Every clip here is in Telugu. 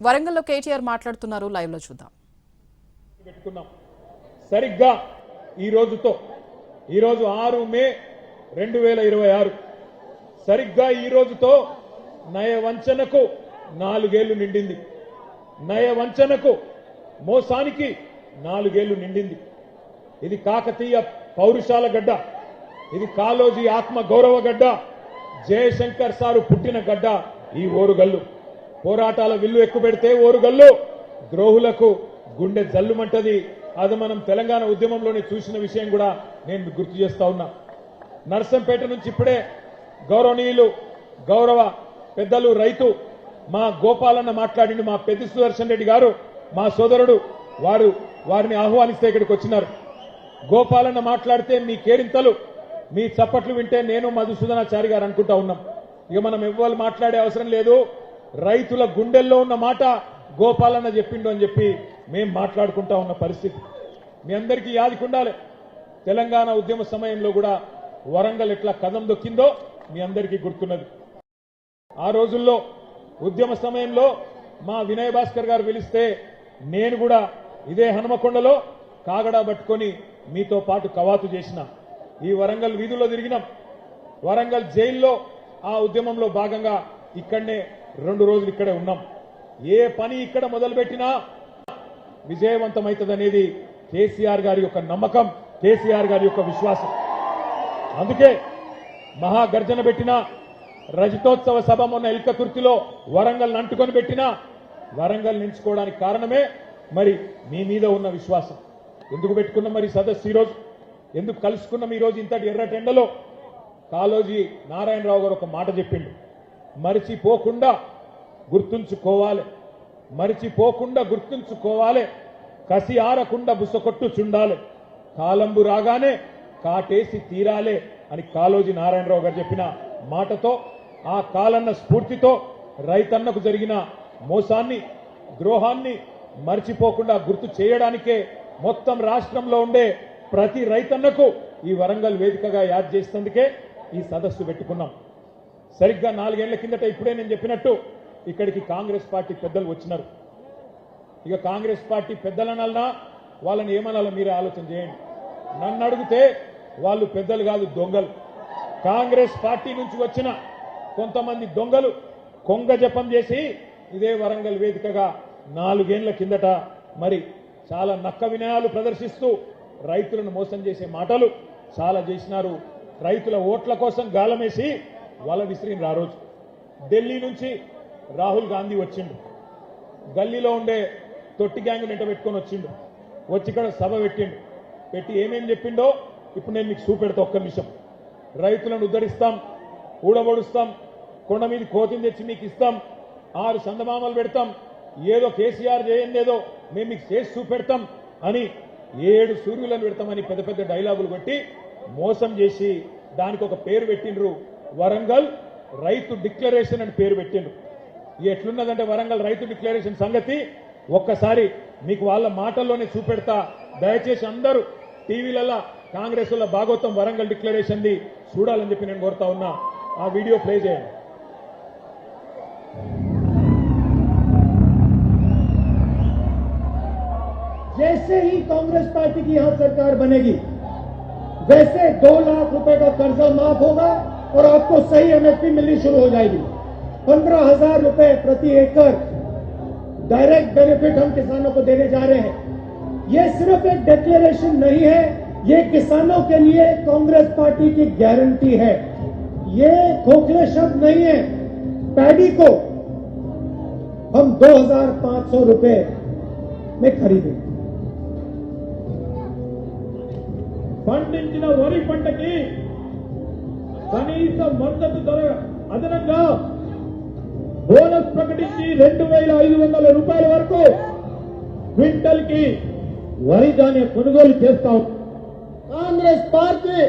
వరంగల్లో కేటీఆర్ మాట్లాడుతున్నారు, లైవ్ లో చూద్దాం. సరిగ్గా ఈ రోజుతో ఈ రోజు 6 మే 2026 సరిగ్గా ఈ రోజుతో నయవంచనకు 4 ఏళ్లు నిండింది. నయవంచనకు మోసానికి 4 ఏళ్లు నిండింది. ఇది కాకతీయ పౌరుషాల గడ్డ, ఇది కాళోజీ ఆత్మ గౌరవ గడ్డ, జయశంకర్ సారు పుట్టిన గడ్డ ఈ ఓరుగల్లు. పోరాటాల విల్లు ఎక్కుపెడితే ఓరుగల్లు ద్రోహులకు గుండె జల్లుమంటది. అది మనం తెలంగాణ ఉద్యమంలోనే చూసిన విషయం కూడా నేను గుర్తు చేస్తా ఉన్నా. నర్సంపేట నుంచి ఇప్పుడే గౌరవనీయులు గౌరవ పెద్దలు రైతు మా గోపాలన్న మాట్లాడిండు. మా పెద్ద సుదర్శన్ రెడ్డి గారు మా సోదరుడు, వారిని ఆహ్వానిస్తే ఇక్కడికి వచ్చినారు. గోపాలన్న మాట్లాడితే మీ కేరింతలు, మీ చప్పట్లు వింటే నేను మధుసూదనాచారి గారు అనుకుంటా ఉన్నాం. ఇక మనం ఎవ్వరు మాట్లాడే అవసరం లేదు. రైతుల గుండెల్లో ఉన్న మాట గోపాలన్న చెప్పిండు అని చెప్పి మేం మాట్లాడుకుంటా ఉన్న పరిస్థితి మీ అందరికీ యాదికుండాలి. తెలంగాణ ఉద్యమ సమయంలో కూడా వరంగల్ ఎట్లా కదం దొక్కిందో మీ అందరికీ గుర్తున్నది. ఆ రోజుల్లో ఉద్యమ సమయంలో మా వినయ్ భాస్కర్ గారు పిలిస్తే నేను కూడా ఇదే హనుమకొండలో కాగడా పట్టుకొని మీతో పాటు కవాతు చేసిన. ఈ వరంగల్ వీధుల్లో తిరిగినాం. వరంగల్ జైల్లో ఆ ఉద్యమంలో భాగంగా ఇక్కడనే 2 రోజులు ఇక్కడే ఉన్నాం. ఏ పని ఇక్కడ మొదలుపెట్టినా విజయవంతమవుతుందనేది కేసీఆర్ గారి యొక్క నమ్మకం, కేసీఆర్ గారి యొక్క విశ్వాసం. అందుకే మహాగర్జన పెట్టిన రజతోత్సవ సభ మొన్న ఎల్కతుర్తిలో వరంగల్ అంటుకొని పెట్టినా వరంగల్ నించుకోవడానికి కారణమే మరి మీ మీద ఉన్న విశ్వాసం. ఎందుకు పెట్టుకున్నాం మరి సదస్సు ఈరోజు, ఎందుకు కలుసుకున్నాం ఈరోజు ఇంతటి ఎర్రటెండలో? కాళోజీ నారాయణరావు గారు ఒక మాట చెప్పిండు, మరిచిపోకుండా గుర్తుంచుకోవాలి, మరిచిపోకుండా గుర్తుంచుకోవాలి, కసి ఆరకుండా బుసకొట్టు చుండాలి, కాలంబు రాగానే కాటేసి తీరాలే అని కాళోజీ నారాయణరావు గారు చెప్పిన మాటతో, ఆ కాలన్న స్ఫూర్తితో రైతన్నకు జరిగిన మోసాన్ని, ద్రోహాన్ని మర్చిపోకుండా గుర్తు చేయడానికే మొత్తం రాష్ట్రంలో ఉండే ప్రతి రైతన్నకు ఈ వరంగల్ వేదికగా యాద్ చేసేందుకే ఈ సదస్సు పెట్టుకున్నాం. సరిగ్గా 4 ఏళ్ల కిందట ఇప్పుడే నేను చెప్పినట్టు ఇక్కడికి కాంగ్రెస్ పార్టీ పెద్దలు వచ్చినారు. ఇక కాంగ్రెస్ పార్టీ పెద్దలనన్నా వాళ్ళని ఏమనాలో మీరే ఆలోచన చేయండి. నన్ను అడిగితే వాళ్ళు పెద్దలు కాదు, దొంగలు. కాంగ్రెస్ పార్టీ నుంచి వచ్చిన కొంతమంది దొంగలు కొంగ జపం చేసి ఇదే వరంగల్ వేదికగా 4 ఏళ్ల కిందట మరి చాలా నక్క వినయాలు ప్రదర్శిస్తూ రైతులను మోసం చేసే మాటలు చాలా చేసినారు. రైతుల ఓట్ల కోసం గాలమేసి వల విసిరిన ఆ రోజు ఢిల్లీ నుంచి రాహుల్ గాంధీ వచ్చిండు. గల్లీలో ఉండే తొట్టి గ్యాంగ్ నెంట పెట్టుకొని వచ్చిండు. వచ్చి ఇక్కడ సభ పెట్టిండు. పెట్టి ఏమేం చెప్పిండో ఇప్పుడు నేను మీకు చూపెడతా. ఒక్క నిమిషం. రైతులను ఉద్ధరిస్తాం, ఊడబొడుస్తాం, కొండ మీద కోతిని తెచ్చి మీకు ఇస్తాం, 6 సందమామలు పెడతాం, ఏదో కేసీఆర్ చేయండి ఏదో మేము మీకు చేసి చూపెడతాం అని 7 సూర్యులను పెడతామని పెద్ద పెద్ద డైలాగులు కొట్టి మోసం చేసి దానికి ఒక పేరు పెట్టిండ్రు, వరంగల్ రైతు డిక్లరేషన్ అని పేరు పెట్టిండ్రు. ఎట్లున్నదంటే వరంగల్ రైతు డిక్లరేషన్ సంగతి ఒక్కసారి మీకు వాళ్ళ మాటల్లోనే చూపెడతా. దయచేసి అందరూ టీవీలలో కాంగ్రెస్ వల్ల భాగవతం వరంగల్ డిక్లరేషన్ ది చూడాలని చెప్పి నేను కోరుతా ఉన్నా. ఆ వీడియో ప్లే చేయండి. जैसे ही कांग्रेस पार्टी की यहां सरकार बनेगी वैसे 2 लाख रुपए का कर्जा माफ होगा और आपको सही एमएसपी मिलनी शुरू हो जाएगी। 15,000 रुपए प्रति एकड़ डायरेक्ट बेनिफिट हम किसानों को देने जा रहे हैं। ये सिर्फ एक डिक्लेरेशन नहीं है, ये किसानों के लिए कांग्रेस पार्टी की गारंटी है। ये खोखले शब्द नहीं है। पैडी को हम 2,500 रुपए में खरीदेंगे। పండించిన వరి పంటకి కనీస మద్దతు ధర అదనంగా బోనస్ ప్రకటించి 2,500 రూపాయల వరకు క్వింటల్ కి వరి ధాన్యం కొనుగోలు చేస్తాం. కాంగ్రెస్ పార్టీ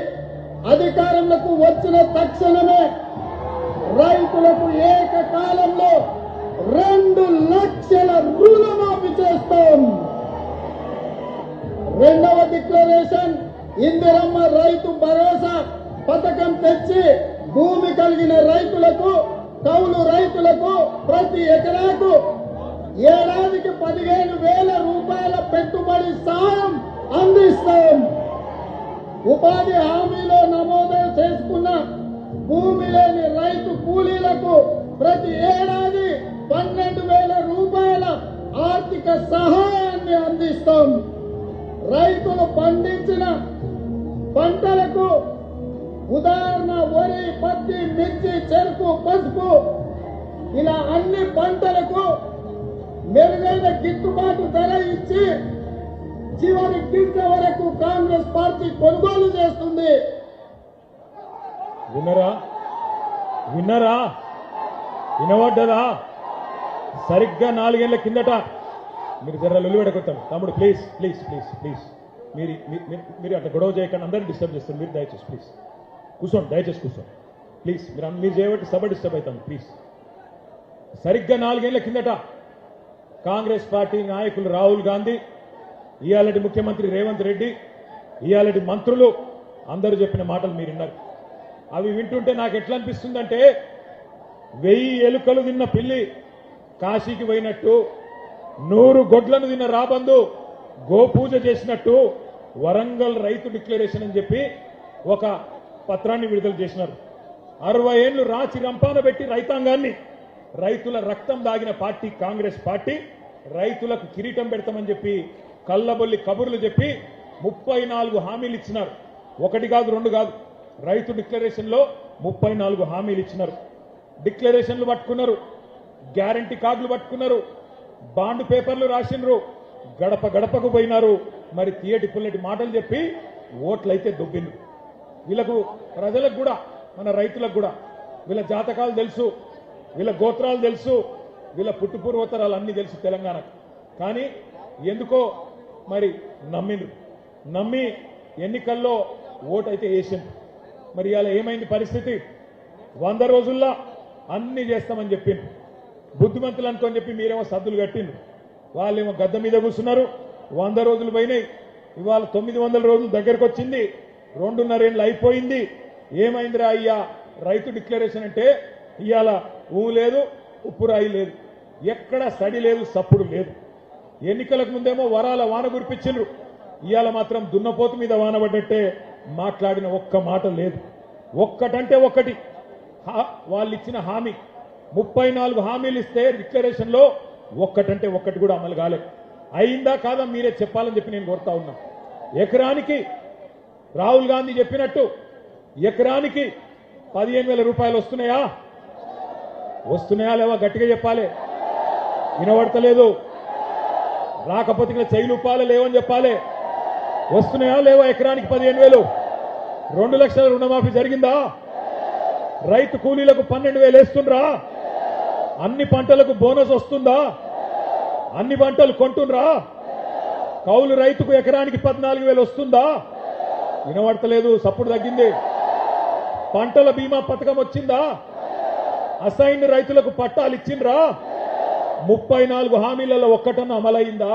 అధికారంలోకి వచ్చిన తక్షణమే రైతులకు ఏకకాలంలో 2 లక్షల రుణమాఫీ చేస్తాం. రెండవ డిక్లరేషన్ ఇందిరమ్మ రైతు భరోసా పథకం తెచ్చి భూమి కలిగిన రైతులకు, కౌలు రైతులకు ప్రతి ఎకరాకు ఏడాదికి 15,000 రూపాయల పెట్టుబడి సాయం అందిస్తాం. ఉపాధి హామీలో నమోదు చేసుకున్న భూమి లేని రైతు కూలీలకు ప్రతి ఏడాది 12,000 రూపాయల ఆర్థిక సహాయాన్ని అందిస్తాం. రైతులు పండించిన పంటలకు ఉదాహరణ వరి, పత్తి, మిర్చి, చెరుకు, పసుపు ఇలా అన్ని పంటలకు మెరుగైన గిట్టుబాటు ధర ఇచ్చి చివరి గింజ వరకు కాంగ్రెస్ పార్టీ కొనుగోలు చేస్తుంది. విన్నరా వినవడ్డదా? సరిగ్గా 4 ఏళ్ల కిందట మీరు జర లొల్లిపెడకొత్తాం. తమ్ముడు ప్లీజ్ ప్లీజ్ ప్లీజ్ ప్లీజ్ మీరు అట్లా గొడవ చేయకుండా అందరినీ డిస్టర్బ్ చేస్తారు. మీరు దయచేసి ప్లీజ్ కూర్చోండి, దయచేసి కూర్చోండి ప్లీజ్. మీరు చేయబట్టి సభ డిస్టర్బ్ అవుతాను ప్లీజ్. సరిగ్గా 4 ఏళ్ల కిందట కాంగ్రెస్ పార్టీ నాయకులు రాహుల్ గాంధీ, ఇయాలటి ముఖ్యమంత్రి రేవంత్ రెడ్డి, ఇయాలటి మంత్రులు అందరూ చెప్పిన మాటలు మీరు విన్నారు. అవి వింటుంటే నాకు ఎట్లా అనిపిస్తుందంటే 1000 ఎలుకలు తిన్న పిల్లి కాశీకి పోయినట్టు, 100 గొడ్లను తిన్న రాబందు గోపూజ చేసినట్టు వరంగల్ రైతు డిక్లరేషన్ అని చెప్పి ఒక పత్రాన్ని విడుదల చేసినారు. 60 ఏళ్లు రాచి రంపాన పెట్టి రైతాంగాన్ని, రైతుల రక్తం దాగిన పార్టీ కాంగ్రెస్ పార్టీ రైతులకు కిరీటం పెడతామని చెప్పి కల్లబొల్లి కబుర్లు చెప్పి 34 హామీలు ఇచ్చినారు. 1 కాదు 2 కాదు, రైతు డిక్లరేషన్ లో 34 హామీలు ఇచ్చినారు. డిక్లరేషన్లు పట్టుకున్నారు, గ్యారంటీ కార్డులు పట్టుకున్నారు, బాండ్ పేపర్లు రాసినారు, గడప గడపకు పోయినారు. మరి తీయటి పుల్లటి మాటలు చెప్పి ఓట్లయితే దొబ్బింది. వీళ్ళకు ప్రజలకు కూడా, మన రైతులకు కూడా వీళ్ళ జాతకాలు తెలుసు, వీళ్ళ గోత్రాలు తెలుసు, వీళ్ళ పుట్టుపూర్వోత్తరాలు అన్నీ తెలుసు తెలంగాణకు. కానీ ఎందుకో మరి నమ్మి ఎన్నికల్లో ఓటైతే వేసింది. మరి ఇవాళ ఏమైంది పరిస్థితి? 100 రోజుల్లో అన్ని చేస్తామని చెప్పింది. బుద్ధిమంతులు అనుకోని చెప్పి మీరేమో సద్దులు కట్టిండ్రు, వాళ్ళేమో గద్ద మీద కూర్చున్నారు. 100 రోజులు పోయినాయి, ఇవాళ 900 రోజులు దగ్గరకు వచ్చింది, 2.5 ఏళ్ళు అయిపోయింది. ఏమైందిరా అయ్యా రైతు డిక్లరేషన్ అంటే? ఇవాళ ఊ లేదు, ఉప్పురాయి లేదు, ఎక్కడ సడి లేదు, సప్పుడు లేదు. ఎన్నికలకు ముందేమో వరాల వాన కురిపించిండ్రు, ఇవాళ మాత్రం దున్నపోతు మీద వాన పడ్డట్టే మాట్లాడిన ఒక్క మాట లేదు. ఒక్కటంటే ఒక్కటి వాళ్ళు ఇచ్చిన హామీ 34 హామీలు ఇస్తే డిక్లరేషన్ లో ఒక్కటంటే ఒక్కటి కూడా అమలు కాలేదు. అయిందా కాదా మీరే చెప్పాలని చెప్పి నేను కోరుతా ఉన్నా. ఎకరానికి రాహుల్ గాంధీ చెప్పినట్టు ఎకరానికి 15,000 రూపాయలు వస్తున్నాయా? వస్తున్నాయా లేవా? గట్టిగా చెప్పాలి. వినబడతలేదు. రాకపోతే ఇక్కడ చెయ్యి ఉప్పాలి లేవని చెప్పాలి. వస్తున్నాయా లేవా? ఎకరానికి 15,000. 2 లక్షల రుణమాఫీ జరిగిందా? రైతు కూలీలకు 12,000 వేస్తుండ్రా? అన్ని పంటలకు బోనస్ వస్తుందా? అన్ని పంటలు కొంటుండ్రా? కౌలు రైతుకు ఎకరానికి 14,000 వస్తుందా? వినబడతలేదు, సప్పుడు తగ్గింది. పంటల బీమా పథకం వచ్చిందా? అసైన్ రైతులకు పట్టాలు ఇచ్చిండ్రా? 34 హామీలలో ఒక్కటన్నా అమలైందా?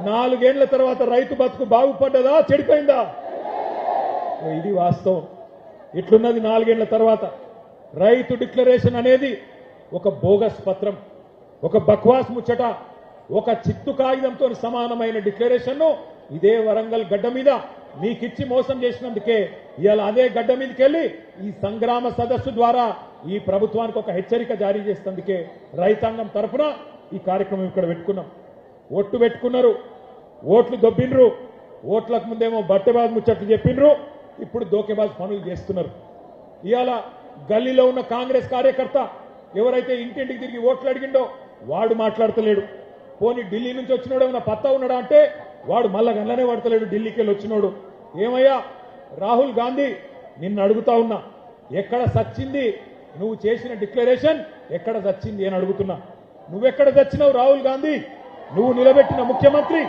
4 ఏళ్ల తర్వాత రైతు బతుకు బాగుపడ్డదా చెడిపోయిందా? ఇది వాస్తవం. ఇట్లున్నది 4 ఏళ్ల తర్వాత. రైతు డిక్లరేషన్ అనేది ఒక బోగస్ పత్రం, ఒక బక్వాస్ ముచ్చట, ఒక చిత్తు కాగితంతో సమానమైన డిక్లరేషన్ ఇదే వరంగల్ గడ్డ మీద మీకిచ్చి మోసం చేసినందుకే ఇవాళ అదే గడ్డ మీదకి వెళ్ళి ఈ సంగ్రామ సదస్సు ద్వారా ఈ ప్రభుత్వానికి ఒక హెచ్చరిక జారీ చేసేందుకే రైతాంగం తరఫున ఈ కార్యక్రమం ఇక్కడ పెట్టుకున్నాం. ఓట్లు పెట్టుకున్నారు, ఓట్లు దొబ్బిండ్రు, ఓట్లకు ముందేమో బట్టెబాజ్ ముచ్చట్లు చెప్పిండ్రు, ఇప్పుడు దోకేబాజ్ పనులు చేస్తున్నారు. ఇవాళ గల్లీలో ఉన్న కాంగ్రెస్ కార్యకర్త ఎవరైతే ఇంటింటికి తిరిగి ఓట్లు అడిగిండో వాడు మాట్లాడతలేడు. పోనీ ఢిల్లీ నుంచి వచ్చినోడు ఏమైనా పత్తా ఉన్నాడా అంటే వాడు మళ్ళా గంటనే పడతలేడు. ఢిల్లీకి వెళ్ళి వచ్చినోడు ఏమయ్యా రాహుల్ గాంధీ, నిన్ను అడుగుతా ఉన్నా, ఎక్కడ సచ్చింది నువ్వు చేసిన డిక్లరేషన్? ఎక్కడ సచ్చింది అని అడుగుతున్నా. నువ్వెక్కడ చచ్చినావు రాహుల్ గాంధీ? నువ్వు నిలబెట్టిన ముఖ్యమంత్రి,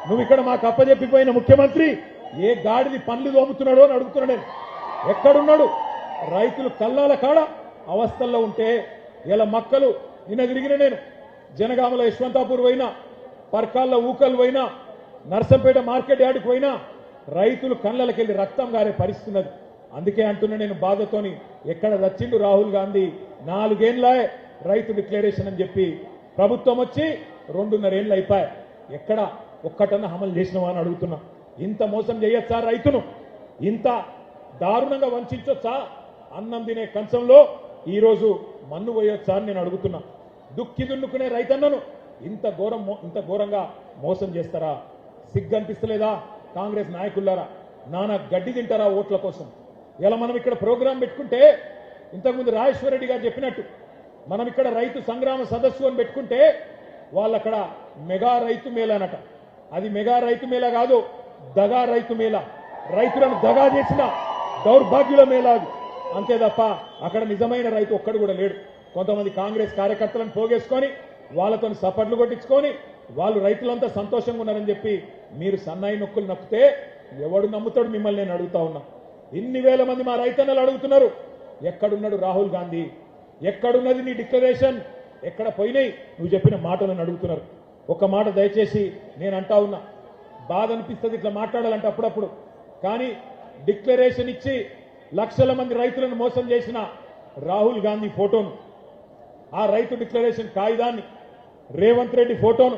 నువ్వు ఇక్కడ మాకు అప్పచెప్పిపోయిన ముఖ్యమంత్రి ఏ గాడిది పనులు దోముతున్నాడో అని అడుగుతున్నా నేను. ఎక్కడున్నాడు? రైతులు కల్లాల కాడ అవస్థల్లో ఉంటే ఇలా మక్కలు నిన్న తిరిగిన నేను జనగామలో యశ్వంతాపూర్ పోయినా, పర్కాల్లో ఊకలు పోయినా, నర్సంపేట మార్కెట్ యార్డుకు పోయినా రైతులు కళ్ళకెళ్ళి రక్తం గారే పరిస్థితున్నది. అందుకే అంటున్నా నేను బాధతోని, ఎక్కడ చచ్చిండు రాహుల్ గాంధీ? 4 ఏళ్లే రైతు డిక్లరేషన్ అని చెప్పి ప్రభుత్వం వచ్చి 2.5 ఏళ్ళు అయిపోయాయి. ఎక్కడ ఒక్కటన్నా అమలు చేసినవా అని అడుగుతున్నా. ఇంత మోసం చేయొచ్చా రైతును? ఇంత దారుణంగా వంచొచ్చా? అన్నం తినే కంచంలో ఈరోజు మన్ను పోయొచ్చా అని నేను అడుగుతున్నా. దుక్కి దున్నుకునే రైతన్నను ఇంత ఘోరంగా మోసం చేస్తారా? సిగ్గనిపిస్తలేదా కాంగ్రెస్ నాయకులారా? నానా గడ్డి తింటారా ఓట్ల కోసం? ఇలా మనం ఇక్కడ ప్రోగ్రాం పెట్టుకుంటే, ఇంతకుముందు రాజేశ్వర రెడ్డి గారు చెప్పినట్టు మనం ఇక్కడ రైతు సంగ్రామ సదస్సు అని పెట్టుకుంటే వాళ్ళక్కడ మెగా రైతు మేళానట. అది మెగా రైతు మేళా కాదు, దగా రైతు మేళా. రైతులను దగా చేసిన దౌర్భాగ్యుల మేళా అది. అంతే తప్ప అక్కడ నిజమైన రైతు ఒక్కడు కూడా లేడు. కొంతమంది కాంగ్రెస్ కార్యకర్తలను పోగేసుకొని వాళ్ళతో సపర్లు కొట్టించుకొని వాళ్ళు రైతులంతా సంతోషంగా ఉన్నారని చెప్పి మీరు సన్నాయి నొక్కులు నొక్కితే ఎవడు నమ్ముతాడు మిమ్మల్ని? నేను అడుగుతా ఉన్నా. ఇన్ని వేల మంది మా రైతన్నలు అడుగుతున్నారు, ఎక్కడున్నాడు రాహుల్ గాంధీ? ఎక్కడున్నది నీ డిక్లరేషన్? ఎక్కడ పోయినాయి నువ్వు చెప్పిన మాటలను అడుగుతున్నారు. ఒక మాట దయచేసి నేను అంటా ఉన్నా, బాధ అనిపిస్తుంది ఇట్లా మాట్లాడాలంటే అప్పుడప్పుడు. కానీ డిక్లరేషన్ ఇచ్చి లక్షల మంది రైతులను మోసం చేసిన రాహుల్ గాంధీ ఫోటోను, ఆ రైతు డిక్లరేషన్ కాగితాన్ని, రేవంత్ రెడ్డి ఫోటోను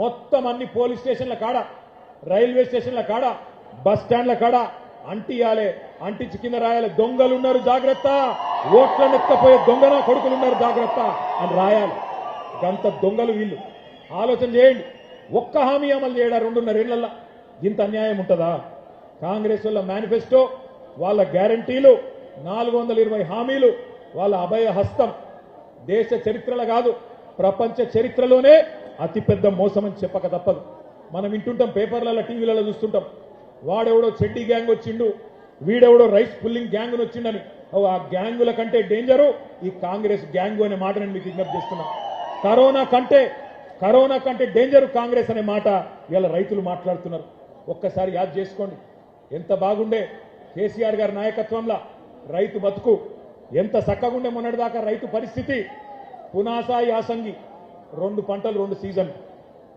మొత్తం అన్ని పోలీస్ స్టేషన్ల కాడ, రైల్వే స్టేషన్ల కాడ, బస్ స్టాండ్ల కాడ అంటియాలే. అంటించి కింద రాయాలి, దొంగలున్నారు జాగ్రత్త, ఓట్లను ఎత్తపోయే దొంగన కొడుకులున్నారు జాగ్రత్త అని రాయాలి. గంత దొంగలు వీళ్ళు. ఆలోచన చేయండి. ఒక్క హామీ అమలు చేయడా 2.5 ఏళ్లలో? ఇంత అన్యాయం ఉంటుందా? కాంగ్రెస్ వాళ్ళ మేనిఫెస్టో, వాళ్ళ గ్యారంటీలు, 420 హామీలు, వాళ్ళ అభయ హస్తం దేశ చరిత్రలో కాదు ప్రపంచ చరిత్రలోనే అతిపెద్ద మోసం అని చెప్పక తప్పదు. మనం వింటుంటాం, పేపర్లలో, టీవీలలో చూస్తుంటాం, వాడెవడో చెడ్డీ గ్యాంగ్ వచ్చిండు, వీడెవడో రైస్ పుల్లింగ్ గ్యాంగ్ వచ్చిండని. ఆ గ్యాంగుల కంటే డేంజరు ఈ కాంగ్రెస్ గ్యాంగు అనే మాట నేను మీకు విజ్ఞప్తి చేస్తున్నా. కరోనా కంటే డేంజరు కాంగ్రెస్ అనే మాట ఇలా రైతులు మాట్లాడుతున్నారు. ఒక్కసారి యాద్ చేసుకోండి, ఎంత బాగుండే కేసీఆర్ గారి నాయకత్వంలో రైతు బతుకు, ఎంత చక్కగుండే మొన్నటిదాకా రైతు పరిస్థితి. పునాస యాసంగి 2 పంటలు 2 సీజన్.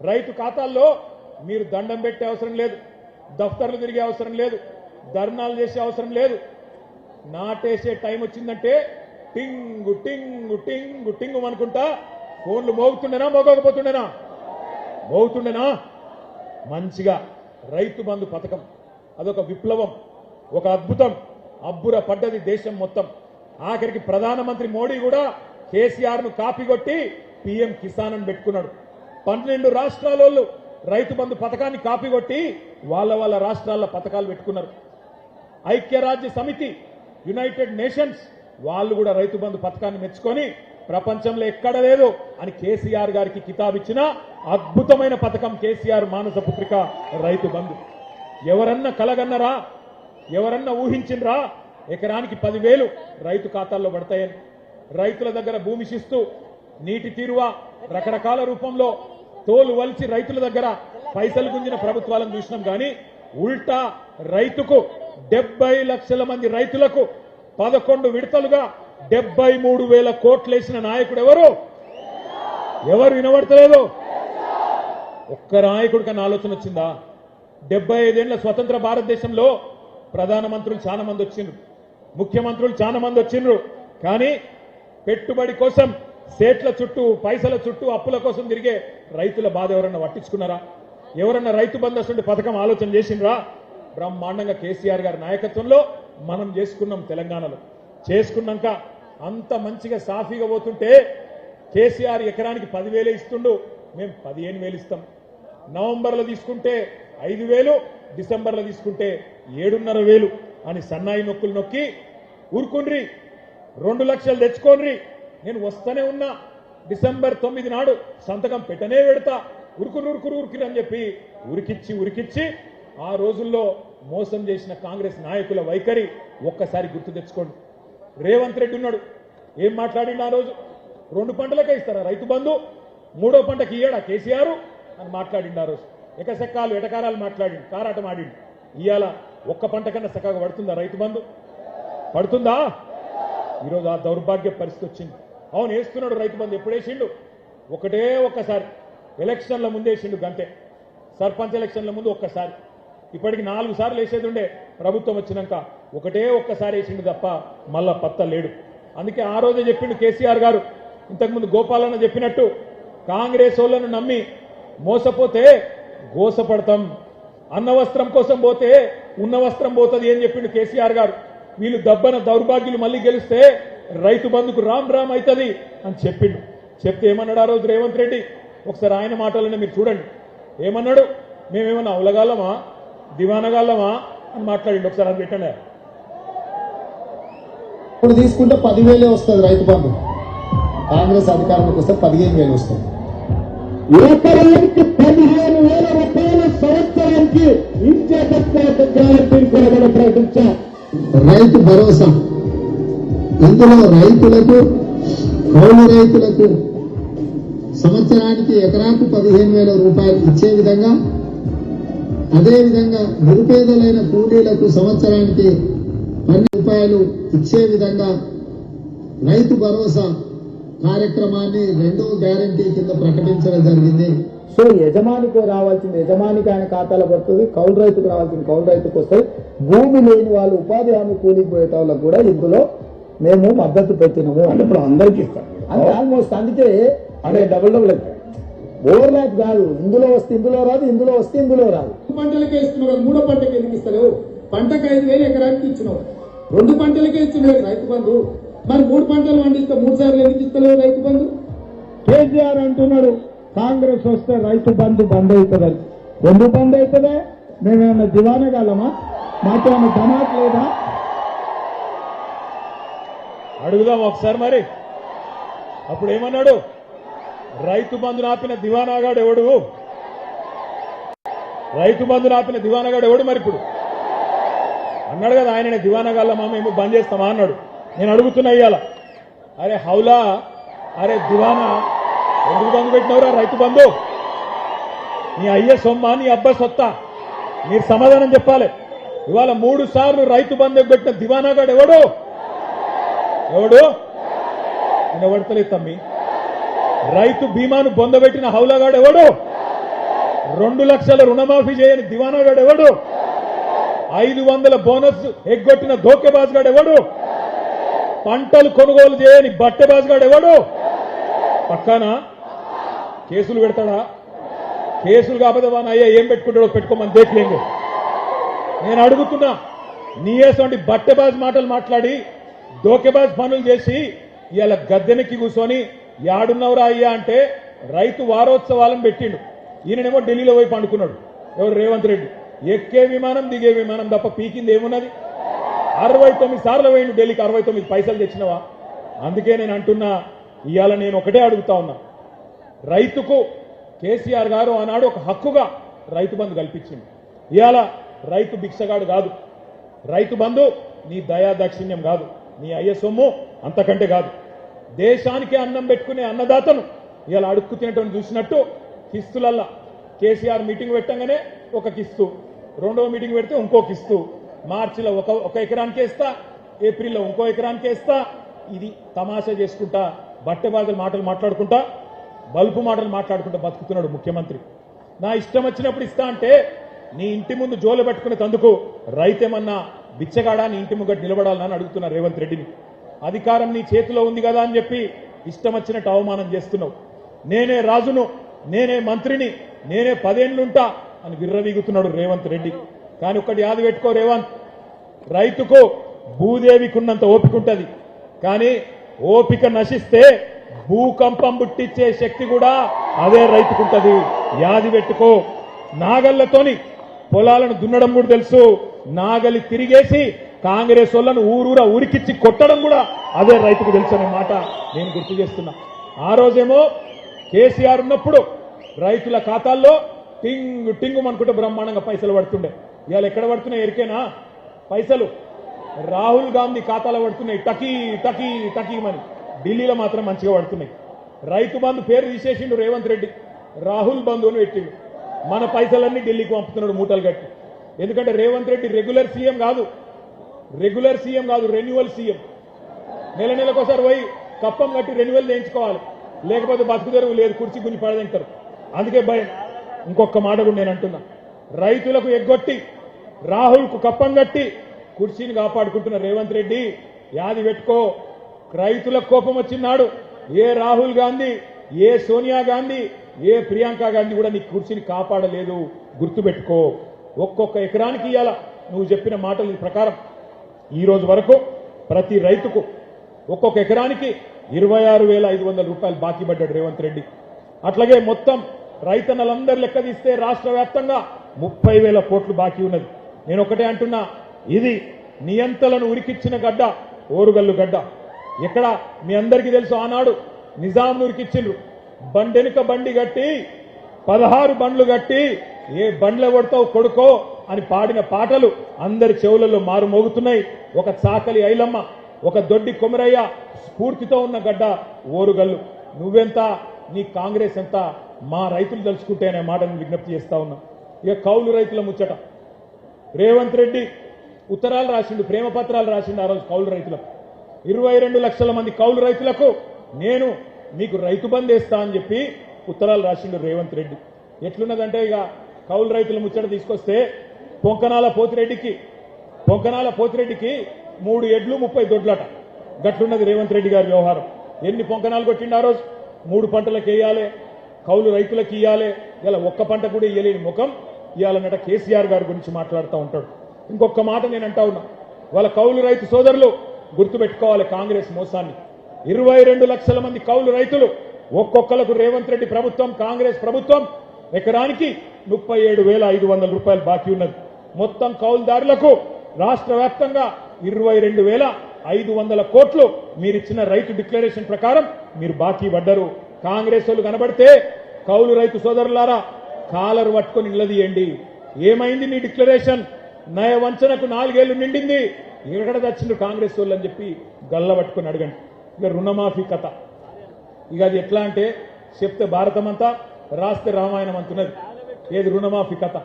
రైతు ఖాతాల్లో మీరు దండం పెట్టే అవసరం లేదు, దఫ్తర్లు తిరిగే అవసరం లేదు, ధర్నాలు చేసే అవసరం లేదు. నాటేసే టైం వచ్చిందంటే టింగు టింగు టింగు టింగు అనుకుంటా ఫోన్లు మోగుతుండేనా? మోగకపోతుండేనా? మోగుతుండేనా? మంచిగా రైతు బంధు పథకం అదొక విప్లవం, ఒక అద్భుతం. అబ్బుర పడ్డది దేశం మొత్తం. ఆఖరికి ప్రధానమంత్రి మోడీ కూడా కేసీఆర్ ను కాపీ కొట్టి పీఎం కిసాన్ అని పెట్టుకున్నాడు. 12 రాష్ట్రాల రైతు బంధు పథకాన్ని కాపీ కొట్టి వాళ్ళ రాష్ట్రాల పథకాలు పెట్టుకున్నారు. ఐక్యరాజ్య సమితి, యునైటెడ్ నేషన్స్ వాళ్ళు కూడా రైతు బంధు పథకాన్ని మెచ్చుకొని ప్రపంచంలో ఎక్కడ లేదు అని కేసీఆర్ గారికి కితాబిచ్చిన అద్భుతమైన పథకం కేసీఆర్ మానస పుత్రిక రైతు బంధు. ఎవరన్నా కలగన్నరా? ఎవరన్నా ఊహించినరా ఎకరానికి 10,000 రైతు ఖాతాల్లో పడతాయని? రైతుల దగ్గర భూమి శిస్తు, నీటి తీరువా రకరకాల రూపంలో తోలు వలిచి రైతుల దగ్గర పైసలు గుంజిన ప్రభుత్వాలను చూసినాం. కానీ ఉల్టా రైతుకు 70 లక్షల మంది రైతులకు 11 విడతలుగా 73,000 కోట్లు వేసిన నాయకుడు ఎవరు? వినబడతలేదు. ఒక్క నాయకుడి కన్నా ఆలోచన వచ్చిందా? 75 ఏళ్ల స్వతంత్ర భారతదేశంలో ప్రధానమంత్రులు చాలా మంది వచ్చిండ్రు, ముఖ్యమంత్రులు చాలా మంది వచ్చిండ్రు. కానీ పెట్టుబడి కోసం సేట్ల చుట్టూ, పైసల చుట్టూ, అప్పుల కోసం తిరిగే రైతుల బాధ ఎవరన్నా పట్టించుకున్నారా? ఎవరన్నా రైతు బంధు పథకం ఆలోచన చేసిండ్రా? బ్రహ్మాండంగా కేసీఆర్ గారి నాయకత్వంలో మనం చేసుకున్నాం. తెలంగాణలో చేసుకున్నాక అంత మంచిగా సాఫీగా పోతుంటే కేసీఆర్ ఎకరానికి 10,000 ఇస్తుండు, మేము 15,000 ఇస్తాం. నవంబర్లో తీసుకుంటే 5,000, డిసెంబర్లో తీసుకుంటే 7,500 అని సన్నాయి నొక్కులు నొక్కి ఊరుకుండ్రి, 2 లక్షలు తెచ్చుకోండి, నేను వస్తూనే ఉన్నా, డిసెంబర్ 9 నాడు సంతకం పెట్టనే పెడతా, ఉరుకురు అని చెప్పి ఉరికిచ్చి ఆ రోజుల్లో మోసం చేసిన కాంగ్రెస్ నాయకుల వైఖరి ఒక్కసారి గుర్తు తెచ్చుకోండి. రేవంత్ రెడ్డి ఉన్నాడు, ఏం మాట్లాడిండు ఆ రోజు? 2 పంటలకే ఇస్తారా రైతు బంధు, 3వ పంటకి ఇయ్యడా కేసీఆర్ అని మాట్లాడిండు ఆ రోజు. ఎకసెక్కాలు ఎటకారాలు మాట్లాడిండు, కారాటం ఆడిండు. ఇవాళ ఒక్క పంట కన్నా చక్కగా పడుతుందా రైతు బంధు? పడుతుందా? ఈరోజు ఆ దౌర్భాగ్య పరిస్థితి వచ్చింది. అవును, వేస్తున్నాడు రైతు బంధు. ఎప్పుడు వేసిండు? ఒక్కసారి ఎలక్షన్ల ముందు వేసిండు, గంటే. సర్పంచ్ ఎలక్షన్ల ముందు ఒక్కసారి. ఇప్పటికి 4 సార్లు వేసేది ఉండే ప్రభుత్వం వచ్చినాక, ఒక్కసారి వేసిండు తప్ప మళ్ళా పత్త లేడు. అందుకే ఆ రోజే చెప్పిండు కేసీఆర్ గారు, ఇంతకుముందు గోపాలన్న చెప్పినట్టు కాంగ్రెస్ వాళ్ళను నమ్మి మోసపోతే గోసపడతాం, అన్న వస్త్రం కోసం పోతే ఉన్న వస్త్రం పోతుంది అని చెప్పిండు కేసీఆర్ గారు. వీళ్ళు దబ్బన దౌర్భాగ్యులు మళ్ళీ గెలిస్తే రైతు బంధుకు రామ్ రామ్ అవుతుంది అని చెప్పిండు. చెప్తే ఏమన్నాడు ఆ రోజు రేవంత్ రెడ్డి? ఒకసారి ఆయన మాటలనే మీరు చూడండి. ఏమన్నాడు? మేమేమన్నా అవలగాలమా దివానగాళ్ళమా అని మాట్లాడిండు. ఒకసారి అది పెట్టండి. ఇప్పుడు తీసుకుంటే 10,000 వస్తుంది రైతు బంధు. కాంగ్రెస్ అధికారంలోకి వస్తే 15,000 వస్తుంది. ఎకరానికి 15,000 రూపాయల సంవత్సరానికి ఇచ్చేటట్టు గ్యారంటీని కూడా మనం ప్రకటించాం. రైతు భరోసా, ఇందులో రైతులకు కౌలు రైతులకు సంవత్సరానికి ఎకరాకు 15,000 రూపాయలు ఇచ్చే విధంగా, అదేవిధంగా నిరుపేదలైన కూలీలకు సంవత్సరానికి 10 రూపాయలు ఇచ్చే విధంగా రైతు భరోసా కార్యక్రమాన్ని 2వ గ్యారంటీ కింద ప్రకటించడం జరిగింది. సో యజమానికి రావాల్సింది యజమానికి ఆయన ఖాతాలో పడుతుంది, కౌలు రైతుకు రావాల్సింది కౌలు రైతుకు వస్తుంది. భూమి లేని వాళ్ళు ఉపాధి హామీ కూలికి పోయే వాళ్ళకు కూడా ఇందులో మేము మద్దతు పెట్టినాము. అంటే ఇప్పుడు అందరికీ ఇస్తాం అంటే ఆల్మోస్ట్. అందుకే అంటే డబుల్ ఓవర్ ల్యాప్ కాదు. ఇందులో వస్తే ఇందులో రాదు, ఇందులో వస్తే ఇందులో రాదు. పంటలకే ఇస్తున్నావు, 3వ పంటకి ఎందుకు ఇస్తలేవు? పంటకు 5,000 ఎకరానికి ఇచ్చినావు, 2 పంటలకే ఇచ్చినావు రైతు బంధు. మరి 3 పంటలు పండిస్తే 3 సార్లు ఎందుకు ఇస్తలేవు రైతు బంధు? కేసీఆర్ అంటున్నాడు కాంగ్రెస్ వస్తే రైతు బంధు బంద్ అవుతుందని. ఎందుకు బంద్ అవుతుందే? మేమేమన్నా దివానగాలమా? మాకేమన్నా ధమాక్ లేదా? అడుగుదాం ఒకసారి మరి. అప్పుడు ఏమన్నాడు? రైతు బంధు నాపిన దివానాగాడు ఎవడు? రైతు బంధు నాపిన దివానాగాడు ఎవడు? మరి ఇప్పుడు అన్నాడు కదా ఆయన దివానాగాళ్ళమా మేము బంద్ చేస్తామా అన్నాడు. నేను అడుగుతున్నా ఇయ్యాల, అరే హౌలా, అరే దివానా ఎందుకు బంధు పెట్టినవరా రైతు బంధు? నీ అయ్య సొమ్మ, నీ అబ్బా సొత్తా? మీరు సమాధానం చెప్పాలి. ఇవాళ 3 సార్లు రైతు బంధు పెట్టిన దివానాగాడు ఎవడు? ఎవడు? నేను ఎవడతలేదు తమ్మి. రైతు బీమాను బొందబెట్టిన హౌలాగాడు ఎవడు? 2 లక్షల రుణమాఫీ చేయని దివానాగాడు ఎవడు? 500 బోనస్ ఎగ్గొట్టిన ధోకేబాజ్గాడు ఎవడు? పంటలు కొనుగోలు చేయని బట్టెబాజ్గాడు ఎవడు? పక్కానా కేసులు పెడతాడా? కేసులు కాకపోతే వాని అయ్యా ఏం పెట్టుకుంటాడో పెట్టుకోమని దేఖలేంगे. నేను అడుగుతున్నా, నీయేసండి బట్టెబాజ్ మాటలు మాట్లాడి ధోకేబాజ్ పనులు చేసి ఇవాళ గద్దెనెక్కి కూర్చొని యాడున్నవరా అయ్యా అంటే రైతు వారోత్సవాలను పెట్టిండు. ఈయననేమో ఢిల్లీలో పోయి పండుకున్నాడు. ఎవరు? రేవంత్ రెడ్డి. ఎక్కే విమానం దిగే విమానం తప్ప పీకింది ఏమున్నది? 69 సార్లు పోయిండు ఢిల్లీకి. 69 పైసలు తెచ్చినవా? అందుకే నేను అంటున్నా, ఇవాళ నేను ఒకటే అడుగుతా ఉన్నా, రైతుకు కేసీఆర్ గారు ఆనాడు ఒక హక్కుగా రైతు బంధు కల్పించింది. ఇవాళ రైతు భిక్షగాడు కాదు. రైతు బంధు నీ దయా దాక్షిణ్యం కాదు, నీ అయ్య సొమ్ము అంతకంటే కాదు. దేశానికి అన్నం పెట్టుకునే అన్నదాతను ఇవాళ అడుక్కు తినటం చూసినట్టు కిస్తులల్లా కేసీఆర్ మీటింగ్ పెట్టంగానే ఒక కిస్తు, 2వ మీటింగ్ పెడితే ఇంకో కిస్తు, మార్చిలో ఒక ఎకరానికి వేస్తా, ఏప్రిల్లో ఇంకో ఎకరానికి వేస్తా. ఇది తమాషా చేసుకుంటా, బట్టెబాజల మాటలు మాట్లాడుకుంటా, బల్బు మాటలు మాట్లాడుకుంటా బతుకుతున్నాడు ముఖ్యమంత్రి. నా ఇష్టం వచ్చినప్పుడు ఇస్తా అంటే నీ ఇంటి ముందు జోలు పెట్టుకునే తందుకు రైతేమన్నా బిచ్చగాడా నీ ఇంటి ముంగట నిలబడాలని అడుగుతున్నా రేవంత్ రెడ్డిని. అధికారం నీ చేతిలో ఉంది కదా అని చెప్పి ఇష్టం వచ్చినట్టు అవమానం చేస్తున్నావు. నేనే రాజును, నేనే మంత్రిని, నేనే 10 ఏళ్లుంటా అని విర్రవీగుతున్నాడు రేవంత్ రెడ్డి. కానీ ఒక్కటి యాద పెట్టుకో రేవంత్, రైతుకు భూదేవికున్నంత ఓపిక ఉంటుంది, కానీ ఓపిక నశిస్తే భూకంపం పుట్టించే శక్తి కూడా అదే రైతుకుంటది. యాది పెట్టుకో. నాగళ్లతోని పొలాలను దున్నడం కూడా తెలుసు, నాగలి తిరిగేసి కాంగ్రెస్ వాళ్ళను ఊరూరా ఉరికిచ్చి కొట్టడం కూడా అదే రైతుకు తెలుసు అనే మాట నేను గుర్తు చేస్తున్నా. ఆ రోజేమో కేసీఆర్ ఉన్నప్పుడు రైతుల ఖాతాల్లో టింగు టింగు అనుకుంటే బ్రహ్మాండంగా పైసలు పడుతుండే. ఇవాళ ఎక్కడ పడుతున్నాయి ఎరికేనా పైసలు? రాహుల్ గాంధీ ఖాతాలో పడుతున్నాయి టకీ టకీ టకీమని. ఢిల్లీలో మాత్రం మంచిగా పడుతున్నాయి. రైతు బంధు పేరు తీసేసిండు రేవంత్ రెడ్డి, రాహుల్ బంధు అని పెట్టిండు. మన పైసలన్నీ ఢిల్లీకి పంపుతున్నాడు మూటలు కట్టి. ఎందుకంటే రేవంత్ రెడ్డి రెగ్యులర్ సీఎం కాదు, రెన్యువల్ సీఎం. నెలకోసారి పోయి కప్పం కట్టి రెన్యువల్ చేయించుకోవాలి, లేకపోతే బతుకుదెరువు లేదు, కుర్చీ గుంజి పడదంటారు. అందుకే భయం. ఇంకొక మాట కూడా నేను అంటున్నా, రైతులకు ఎగ్గొట్టి రాహుల్కు కప్పం కట్టి కుర్చీని కాపాడుకుంటున్న రేవంత్ రెడ్డి యాది పెట్టుకో. రైతులకు కోపం వచ్చినాడు ఏ రాహుల్ గాంధీ ఏ సోనియా గాంధీ ఏ ప్రియాంక గాంధీ కూడా నీ కుర్చీని కాపాడలేదు, గుర్తుపెట్టుకో. ఒక్కొక్క ఎకరానికి ఇయ్యాల నువ్వు చెప్పిన మాటల ప్రకారం ఈ రోజు వరకు ప్రతి రైతుకు ఒక్కొక్క ఎకరానికి 26,500 రూపాయలు బాకీ పడ్డాడు రేవంత్ రెడ్డి. అట్లాగే మొత్తం రైతన్నలందరూ లెక్క తీస్తే రాష్ట్ర వ్యాప్తంగా 30,000 కోట్లు బాకీ ఉన్నది. నేను ఒకటే అంటున్నా, ఇది నియంతలను ఉరికిచ్చిన గడ్డ ఓరుగల్లు గడ్డ. ఎక్కడ మీ అందరికీ తెలుసు, ఆనాడు నిజాం ఉరికిచ్చిండ్రు. బండెనుక బండి గట్టి 16 బండ్లు గట్టి ఏ బండ్ల కొడతావు కొడుకో అని పాడిన పాటలు అందరి చెవులలో మారు మోగుతున్నాయి. ఒక చాకలి ఐలమ్మ, ఒక దొడ్డి కొమరయ్య స్ఫూర్తితో ఉన్న గడ్డ ఓరుగల్లు. నువ్వెంత, నీ కాంగ్రెస్ ఎంత, మా రైతులు తలుచుకుంటే అనే మాటను విజ్ఞప్తి చేస్తా ఉన్నా. ఇక కౌలు రైతుల ముచ్చట, రేవంత్ రెడ్డి ఉత్తరాలు రాసిండు, ప్రేమ పత్రాలు రాసిండు ఆ రోజు కౌలు రైతులకు. 22 లక్షల మంది కౌలు రైతులకు నేను మీకు రైతు బంద్ వేస్తా అని చెప్పి ఉత్తరాలు రాసిండు రేవంత్ రెడ్డి. ఎట్లున్నదంటే ఇక కౌలు రైతుల ముచ్చట తీసుకొస్తే పొంకనాల పోతిరెడ్డికి 3 ఎడ్లు 30 దొడ్లట. గట్లున్నది రేవంత్ రెడ్డి గారి వ్యవహారం. ఎన్ని పొంకనాలు కొట్టిండు ఆ రోజు? 3 పంటలకు వేయాలి, కౌలు రైతులకు ఇయ్యాలి. ఇలా ఒక్క పంట కూడా ఇయ్యలేని ముఖం ఇయ్యాలన్నట కేసీఆర్ గారి గురించి మాట్లాడుతూ ఉంటాడు. ఇంకొక మాట నేను అంటా ఉన్నా, వాళ్ళ కౌలు రైతు సోదరులు గుర్తుపెట్టుకోవాలి కాంగ్రెస్ మోసాన్ని. 22 లక్షల మంది కౌలు రైతులు ఒక్కొక్కలకు రేవంత్ రెడ్డి ప్రభుత్వం, కాంగ్రెస్ ప్రభుత్వం ఎకరానికి 37,500 రూపాయలు బాకీ ఉన్నది. మొత్తం కౌలుదారులకు రాష్ట్ర వ్యాప్తంగా 22,500 కోట్లు మీరిచ్చిన రైతు డిక్లరేషన్ ప్రకారం మీరు బాకీ పడ్డరు. కాంగ్రెస్ వాళ్ళు కనబడితే కౌలు రైతు సోదరులారా కాలరు పట్టుకొని నిలదీయండి. ఏమైంది నీ డిక్లరేషన్? నయ వంచనకు 4 ఏళ్లు నిండింది, ఎక్కడ తెచ్చిండు కాంగ్రెస్ వాళ్ళు అని చెప్పి గల్ల పట్టుకొని అడగండి. ఇక రుణమాఫీ కథ, ఇక అది ఎట్లా అంటే చెప్తే భారతం అంతా రాస్తే రామాయణం అంటున్నది. ఏది రుణమాఫీ కథ?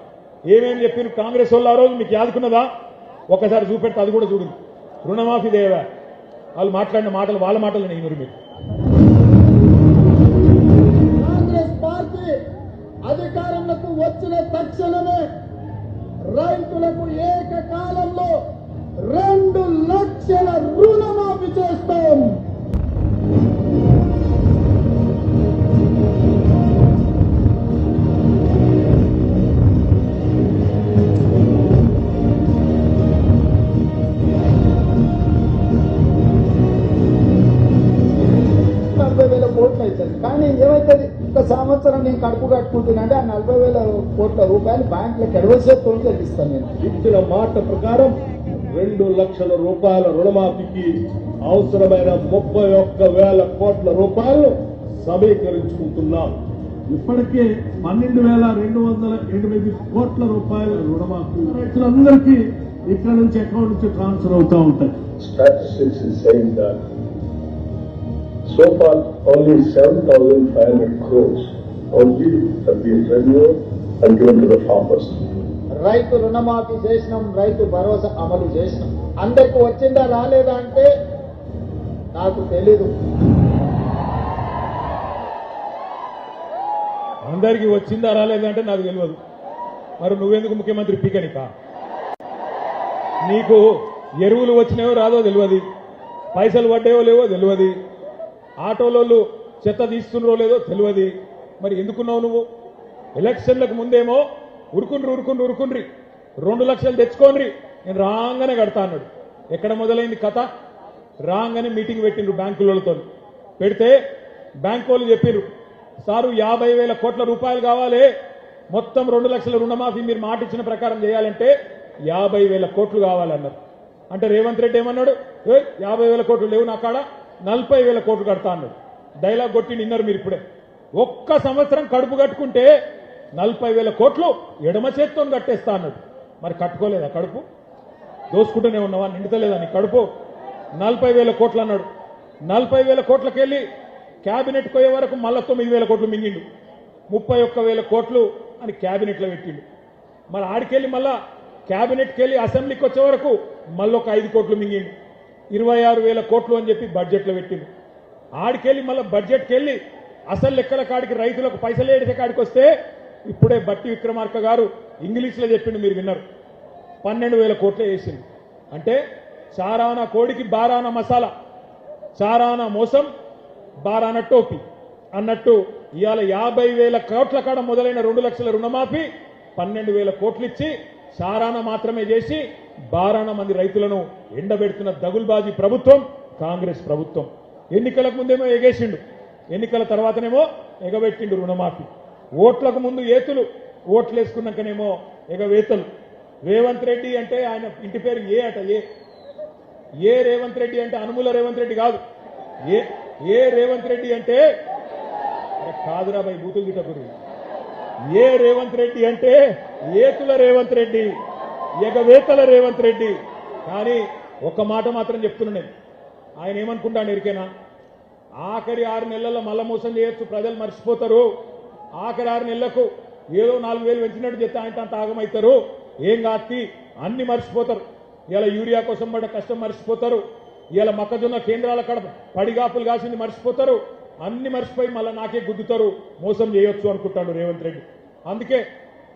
ఏమేమి చెప్పారు కాంగ్రెస్ వాళ్ళు ఆ రోజు? మీకు యాదుకున్నదా? ఒకసారి చూపెడితే అది కూడా చూడండి. రుణమాఫీ దేవా వాళ్ళు మాట్లాడిన మాటలు వాళ్ళ మాటలు నేను మీరు కాంగ్రెస్ పార్టీ అధికారంలోకి వచ్చిన తక్షణమే రైతులకు ఏకకాలంలో 2 లక్షల రుణమాఫీ చేస్తాం. కోట్లు అవుతుంది. కానీ ఏమవుతుంది, ఒక సంవత్సరం నేను కడుపు కట్టుకుంటున్నా అంటే ఆ 40,000 కోట్ల రూపాయలు బ్యాంకులో కడవసేతో చెల్లిస్తాను. నేను ఇచ్చిన మాట ప్రకారం 2 లక్షల రూపాయల రుణమాఫీకి అవసరమైన 31,000 కోట్ల రూపాయలు సమీకరించుకుంటున్నాం. ఇప్పటికే 12,208 కోట్ల రూపాయల రుణమాఫీ రైతులందరికీ ఇక్కడ నుంచి అకౌంట్ నుంచి ట్రాన్స్ఫర్ అవుతూ ఉంటాయి. Statistics is saying that so far only 7,500 crores only have been renewed and given to the farmers. రైతు రుణమాఫీ చేసినాం, రైతు భరోసా అమలు చేసినాం. అందరికి వచ్చిందా రాలేదా అంటే నాకు తెలీదు. అందరికీ వచ్చిందా రాలేదంటే నాకు తెలియదు. మరి నువ్వెందుకు ముఖ్యమంత్రి పీకనిక? నీకు ఎరువులు వచ్చినాయో రాదో తెలియదు, పైసలు పడ్డాయో లేవో తెలియదు, ఆటోలోళ్ళు చెత్త తీస్తున్నారో లేదో తెలియదు. మరి ఎందుకున్నావు నువ్వు? ఎలక్షన్లకు ముందేమో ఉరుకుండ్రి 2 లక్షలు తెచ్చుకోండి, నేను రాగానే కడతా అన్నాడు. ఎక్కడ మొదలైంది కథ? రాగానే మీటింగ్ పెట్టిండ్రు బ్యాంకులతో. పెడితే బ్యాంకు వాళ్ళు చెప్పిర్రు, సారు 50,000 కోట్ల రూపాయలు కావాలి, మొత్తం 2 లక్షల రుణమాఫీ మీరు మాట ఇచ్చిన ప్రకారం చేయాలంటే 50,000 కోట్లు కావాలన్నారు. అంటే రేవంత్ రెడ్డి ఏమన్నాడు, 50,000 కోట్లు లేవు నా కాడ, 40,000 కోట్లు కడతా అన్నాడు. డైలాగ్ కొట్టి నిన్నారు మీరు ఇప్పుడే. ఒక్క సంవత్సరం కడుపు కట్టుకుంటే 40,000 కోట్లు ఎడమ చేత్తో కట్టేస్తా అన్నాడు. మరి కట్టుకోలేదా కడుపు? దోసుకుంటూనే ఉన్నావా? నిండుతలేదా నీ కడుపు? 40,000 కోట్లు అన్నాడు. 40,000 కోట్లకెళ్ళి క్యాబినెట్ పోయే వరకు మళ్ళా 9,000 కోట్లు మింగిండు. 31,000 కోట్లు అని క్యాబినెట్లో పెట్టిండు. మరి ఆడికెళ్ళి మళ్ళా క్యాబినెట్కి వెళ్ళి అసెంబ్లీకి వచ్చే వరకు మళ్ళొక 5 కోట్లు మింగిండు. 26,000 కోట్లు అని చెప్పి బడ్జెట్లో పెట్టిండు. ఆడికెళ్ళి మళ్ళీ బడ్జెట్కి వెళ్ళి అసలు లెక్కల కాడికి రైతులకు పైసలు ఏడిసే కాడికి వస్తే ఇప్పుడే బట్టి విక్రమార్క గారు ఇంగ్లీష్లో చెప్పిండు, మీరు విన్నారు. 12,000 కోట్లే వేసింది. అంటే చారానా కోడికి బారానా మసాలా, చారానా మోసం బారానా టోపీ. అన్నట్టు ఇవాళ 50,000 కోట్ల కాడ మొదలైన 2 లక్షల రుణమాఫీ 12,000 కోట్లు ఇచ్చి సారాన మాత్రమే చేసి బారాన మంది రైతులను ఎండబెడుతున్న దగుల్బాజీ ప్రభుత్వం కాంగ్రెస్ ప్రభుత్వం. ఎన్నికలకు ముందేమో ఎగేసిండు, ఎన్నికల తర్వాతనేమో ఎగబెట్టిండు రుణమాఫీ. ఓట్లకు ముందు ఏతులు, ఓట్లు వేసుకున్నాకనేమో ఎగవేతలు. రేవంత్ రెడ్డి అంటే ఆయన ఇంటి పేరు ఏ అట, ఏ రేవంత్ రెడ్డి అంటే అనుముల రేవంత్ రెడ్డి కాదు, ఏ రేవంత్ రెడ్డి అంటే కాదురా భయ్ బూతులు గిట్టకురు. ఏ రేవంత్ రెడ్డి అంటే ఏతుల రేవంత్ రెడ్డి, ఎగవేతల రేవంత్ రెడ్డి. కానీ ఒక్క మాట మాత్రం చెప్తున్నాను, ఆయన ఏమనుకుంటాను ఎరికేనా, ఆఖరి 6 నెలల్లో మళ్ళా మోసం చేయొచ్చు, ప్రజలు మర్చిపోతారు. ఆఖరి 6 నెలలకు ఏదో 4,000 పెంచినట్టు చెప్తే ఆయన అంత ఆగమవుతారు, ఏం కాత్తి అన్ని మర్చిపోతారు. ఇలా యూరియా కోసం పడ్డ కష్టం మర్చిపోతారు, ఇలా మొక్కజొన్న కేంద్రాల కడ పడిగాపులు కాసింది మర్చిపోతారు, అన్ని మర్చిపోయి మళ్ళీ నాకే గుద్దుతారు, మోసం చేయొచ్చు అనుకుంటాడు రేవంత్ రెడ్డి. అందుకే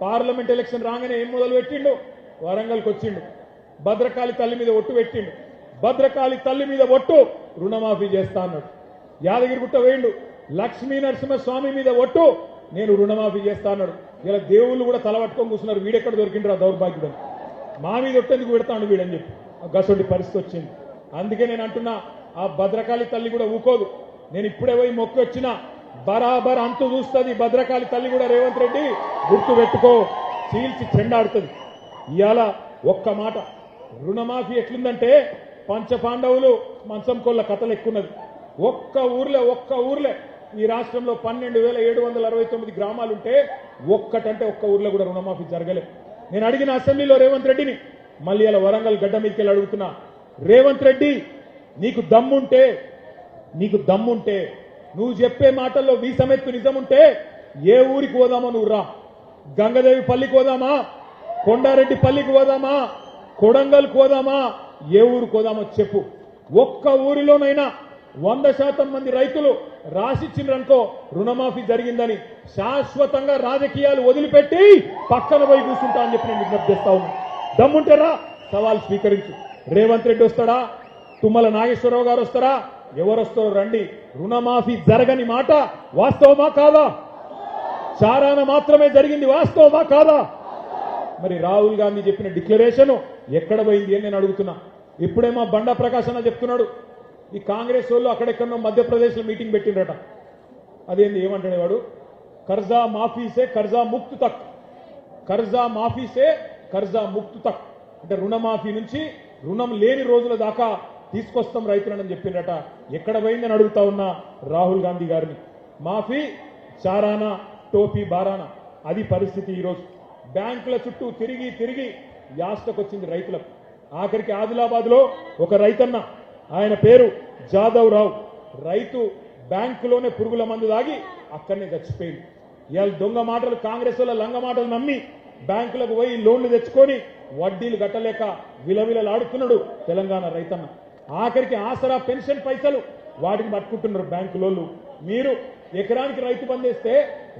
పార్లమెంట్ ఎలక్షన్ రాగానే ఏం మొదలు పెట్టిండు, వరంగల్కి వచ్చిండు, భద్రకాళి తల్లి మీద ఒట్టు పెట్టిండు. భద్రకాళి తల్లి మీద ఒట్టు రుణమాఫీ చేస్తా అన్నాడు. యాదగిరిగుట్ట వేయండు, లక్ష్మీ నరసింహస్వామి మీద ఒట్టు నేను రుణమాఫీ చేస్తా అన్నాడు. ఇలా దేవుళ్ళు కూడా తలపట్టుకొని కూర్చున్నారు, వీడెక్కడ దొరికిండ్రా దౌర్భాగ్యుడు, మా మీద ఒట్టేందుకు పెడతాడు వీడని చెప్పి గసొంటి పరిస్థితి వచ్చింది. అందుకే నేను అంటున్నా, ఆ భద్రకాళి తల్లి కూడా ఊకోదు. నేను ఇప్పుడే పోయి మొక్కి వచ్చిన బరాబర్ అంతు చూస్తుంది భద్రకాళి తల్లి కూడా. రేవంత్ రెడ్డి గుర్తు పెట్టుకో, చీల్చి చెండాడుతుంది. ఇవాళ ఒక్క మాట, రుణమాఫీ ఎట్లుందంటే పంచపాండవులు మంచం కొల్ల కథలు ఎక్కున్నది. ఒక్క ఊర్లే ఈ రాష్ట్రంలో 12,769 గ్రామాలుంటే ఒక్కటంటే ఒక్క ఊర్లో కూడా రుణమాఫీ జరగలే. నేను అడిగిన అసెంబ్లీలో రేవంత్ రెడ్డిని, మళ్ళీ ఇలా వరంగల్ గడ్డ మీదకి వెళ్ళి అడుగుతున్నా, రేవంత్ రెడ్డి నీకు దమ్ముంటే నువ్వు చెప్పే మాటల్లో వీసమెత్తు నిజముంటే ఏ ఊరికి పోదామో నువ్వు రా. గంగదేవి పల్లికి పోదామా, కొండారెడ్డి పల్లికి పోదామా, కొడంగల్కి పోదామా, ఏ ఊరికి పోదామో చెప్పు. ఒక్క ఊరిలోనైనా 100% మంది రైతులు రాసిచ్చిండ్రనుకో రుణమాఫీ జరిగిందని శాశ్వతంగా రాజకీయాలు వదిలిపెట్టి పక్కన పోయి కూర్చుంటా అని చెప్పి నేను విజ్ఞప్తి చేస్తా ఉన్నా. దమ్ముంటే రా, సవాల్ స్వీకరించు. రేవంత్ రెడ్డి వస్తాడా, తుమ్మల నాగేశ్వరరావు గారు వస్తారా, ఎవరొస్తారో రండి. రుణమాఫీ జరగని మాట వాస్తవమా కాదా? చారాన మాత్రమే జరిగింది, వాస్తవమా కాదా? మరి రాహుల్ గాంధీ చెప్పిన డిక్లరేషన్ ఎక్కడ పోయింది అని నేను అడుగుతున్నా. ఇప్పుడేమో బండా ప్రకాశ్ అన్న చెప్తున్నాడు, ఈ కాంగ్రెస్ వాళ్ళు అక్కడెక్కడో మధ్యప్రదేశ్లో మీటింగ్ పెట్టిండ్రట. అదేంది ఏమంటాడు వాడు, కర్జా మాఫీసే కర్జా ముక్తు తక్, కర్జా మాఫీసే కర్జా ముక్తు తక్ అంటే రుణమాఫీ నుంచి రుణం లేని రోజుల దాకా తీసుకొస్తాం రైతులని చెప్పిండ్రట. ఎక్కడ పోయిందని అడుగుతా ఉన్నా రాహుల్ గాంధీ గారిని. మాఫీ చారానా టోపీ బారానా, అది పరిస్థితి ఈరోజు. బ్యాంకుల చుట్టూ తిరిగి యాస్టకొచ్చింది రైతులకు. ఆఖరికి ఆదిలాబాద్ లో ఒక రైతన్న, ఆయన పేరు జాదవ్ రావు, రైతు బ్యాంకులోనే పురుగుల మందు దాగి అక్కడనే చచ్చిపోయింది. ఇవాళ దొంగ మాటలు, కాంగ్రెస్ వల్ల లంగ మాటలు నమ్మి బ్యాంకులకు పోయి లోన్లు తెచ్చుకొని వడ్డీలు కట్టలేక విలవిలలాడుతున్నాడు తెలంగాణ రైతన్న. ఆఖరికి ఆసరా పెన్షన్ పైసలు వాటిని పట్టుకుంటున్నారు బ్యాంకులోళ్ళు. మీరు ఎకరానికి రైతు బంధేస్తే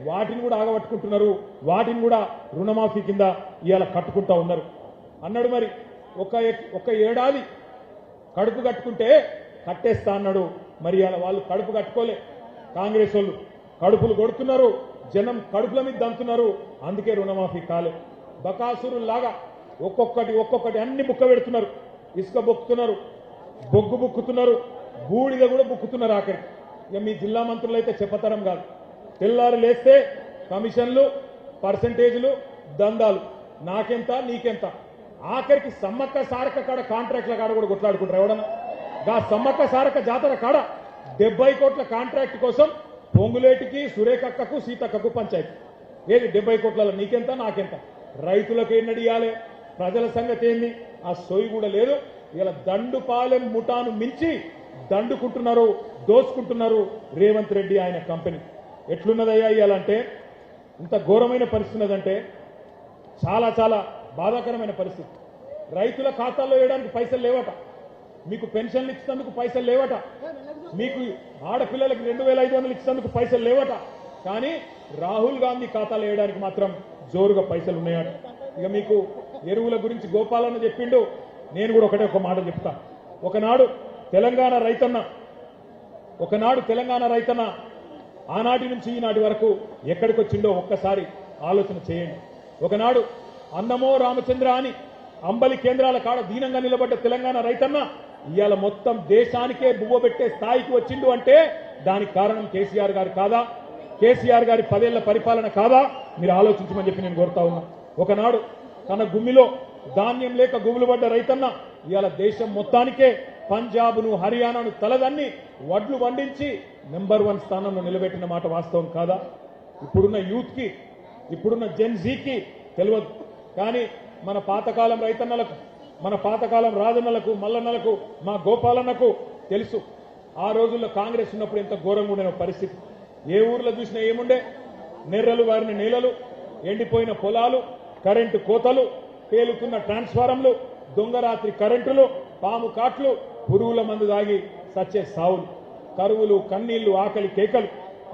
వాటిని కూడా ఆగబట్టుకుంటున్నారు, వాటిని కూడా రుణమాఫీ కింద ఇవాళ కట్టుకుంటా ఉన్నారు అన్నాడు. మరి ఒక ఏడాది కడుపు కట్టుకుంటే కట్టేస్తా అన్నాడు. మరి ఇవాళ వాళ్ళు కడుపు కట్టుకోలే, కాంగ్రెస్ వాళ్ళు కడుపులు కొడుతున్నారు, జనం కడుపుల మీద దంతున్నారు. అందుకే రుణమాఫీ కాలే. బకాసురులాగా ఒక్కొక్కటి అన్ని బుక్క పెడుతున్నారు. ఇసుక బొక్కుతున్నారు, బొగ్గు బుక్కుతున్నారు, బూడిద కూడా బుక్కుతున్నారు. ఆఖరికి ఇక మీ జిల్లా మంత్రులు అయితే చెప్పతరం కాదు. తెల్లారు లేస్తే కమిషన్లు, పర్సంటేజ్లు, దందాలు, నాకెంత నీకెంత. ఆఖరికి సమ్మక్క సారక కాడ కాంట్రాక్ట్ల కాడ కూడా కొట్లాడుకుంటారు ఎవడన్నా. గా సమ్మక్క సారక జాతర కాడ 70 కోట్ల కాంట్రాక్ట్ కోసం పొంగులేటికి, సురేఖక్కకు, సీతక్కకు పంచాయతీ. ఏది 70 కోట్లలో నీకెంత నాకెంత, రైతులకు ఎన్నడియాలి, ప్రజల సంగతి ఏంది, ఆ సోయి కూడా లేదు. ఇలా దండుపాలెం ముఠాను మించి దండుకుంటున్నారు, దోసుకుంటున్నారు రేవంత్ రెడ్డి ఆయన కంపెనీ. ఎట్లున్నదయ్యా ఇయాలంటే, ఇంత ఘోరమైన పరిస్థితి ఉన్నదంటే చాలా చాలా బాధాకరమైన పరిస్థితి. రైతుల ఖాతాల్లో వేయడానికి పైసలు లేవట, మీకు పెన్షన్లు ఇచ్చినందుకు పైసలు లేవట, మీకు ఆడపిల్లలకు 2,500 ఇచ్చినందుకు పైసలు లేవట. కానీ రాహుల్ గాంధీ ఖాతాలో వేయడానికి మాత్రం జోరుగా పైసలు ఉన్నాయట. ఇక మీకు ఎరువుల గురించి గోపాలన్న చెప్పిండు, నేను కూడా ఒక మాట చెప్తా. ఒకనాడు తెలంగాణ రైతన్న ఆనాటి నుంచి ఈనాటి వరకు ఎక్కడికి వచ్చిండో ఒక్కసారి ఆలోచన చేయండి. ఒకనాడు అన్నమో రామచంద్ర అని అంబలి కేంద్రాల కాడ దీనంగా నిలబడ్డ తెలంగాణ రైతన్న ఇవాళ మొత్తం దేశానికే బువ్వ పెట్టే స్థాయికి వచ్చిండు అంటే దానికి కారణం కేసీఆర్ గారు కాదా? కేసీఆర్ గారి 10 ఏళ్ల పరిపాలన కాదా? మీరు ఆలోచించమని చెప్పి నేను కోరుతా ఉన్నా. ఒకనాడు తన గుమ్మిలో ధాన్యం లేక గుబులు పడ్డ రైతన్న ఇవాళ దేశం మొత్తానికే పంజాబ్ను హర్యానాను తలదన్ని వడ్లు వండించి నెంబర్ 1 స్థానంలో నిలబెట్టిన మాట వాస్తవం కాదా? ఇప్పుడున్న యూత్ కి, ఇప్పుడున్న జెన్ జీకి తెలియదు. కానీ మన పాతకాలం రైతన్నలకు, మన పాతకాలం రాజన్నలకు, మల్లన్నలకు, మా గోపాలన్నకు తెలుసు. ఆ రోజుల్లో కాంగ్రెస్ ఉన్నప్పుడు ఎంత ఘోరంగా ఉండే పరిస్థితి. ఏ ఊర్లో చూసినా ఏముండే? నెర్రలు వారిన నేలలు, ఎండిపోయిన పొలాలు, కరెంటు కోతలు, పేలుతున్న ట్రాన్స్ఫారంలు, దొంగరాత్రి కరెంటులు, పాము కాట్లు, పురుగుల మందు దాగి సచ్చే సావులు, కరువులు, కన్నీళ్లు, ఆకలి కేకలు.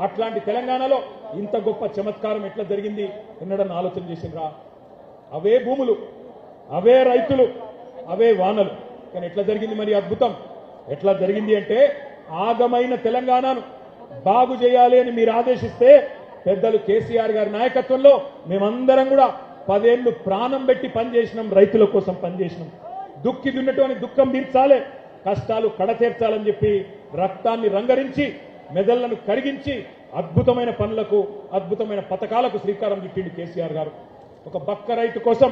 అట్లాంటి తెలంగాణలో ఇంత గొప్ప చమత్కారం ఎట్లా జరిగింది ఎన్నడన్నా ఆలోచన చేసిండ్రా? అవే భూములు, అవే రైతులు, అవే వానలు. కానీ ఎట్లా జరిగింది మరి అద్భుతం? ఎట్లా జరిగింది అంటే ఆగమైన తెలంగాణను బాగు చేయాలి అని మీరు ఆదేశిస్తే పెద్దలు కేసీఆర్ గారి నాయకత్వంలో మేమందరం కూడా 10 ఏళ్లు ప్రాణం పెట్టి పనిచేసినాం, రైతుల కోసం పనిచేసినాం. దుక్కి దున్నటువంటి దుఃఖం తీర్చాలి, కష్టాలు కడతీర్చాలని చెప్పి రక్తాన్ని రంగరించి మెదళ్లను కరిగించి అద్భుతమైన పనులకు, అద్భుతమైన పథకాలకు శ్రీకారం చుట్టిండు కేసీఆర్ గారు. ఒక బక్క రైతు కోసం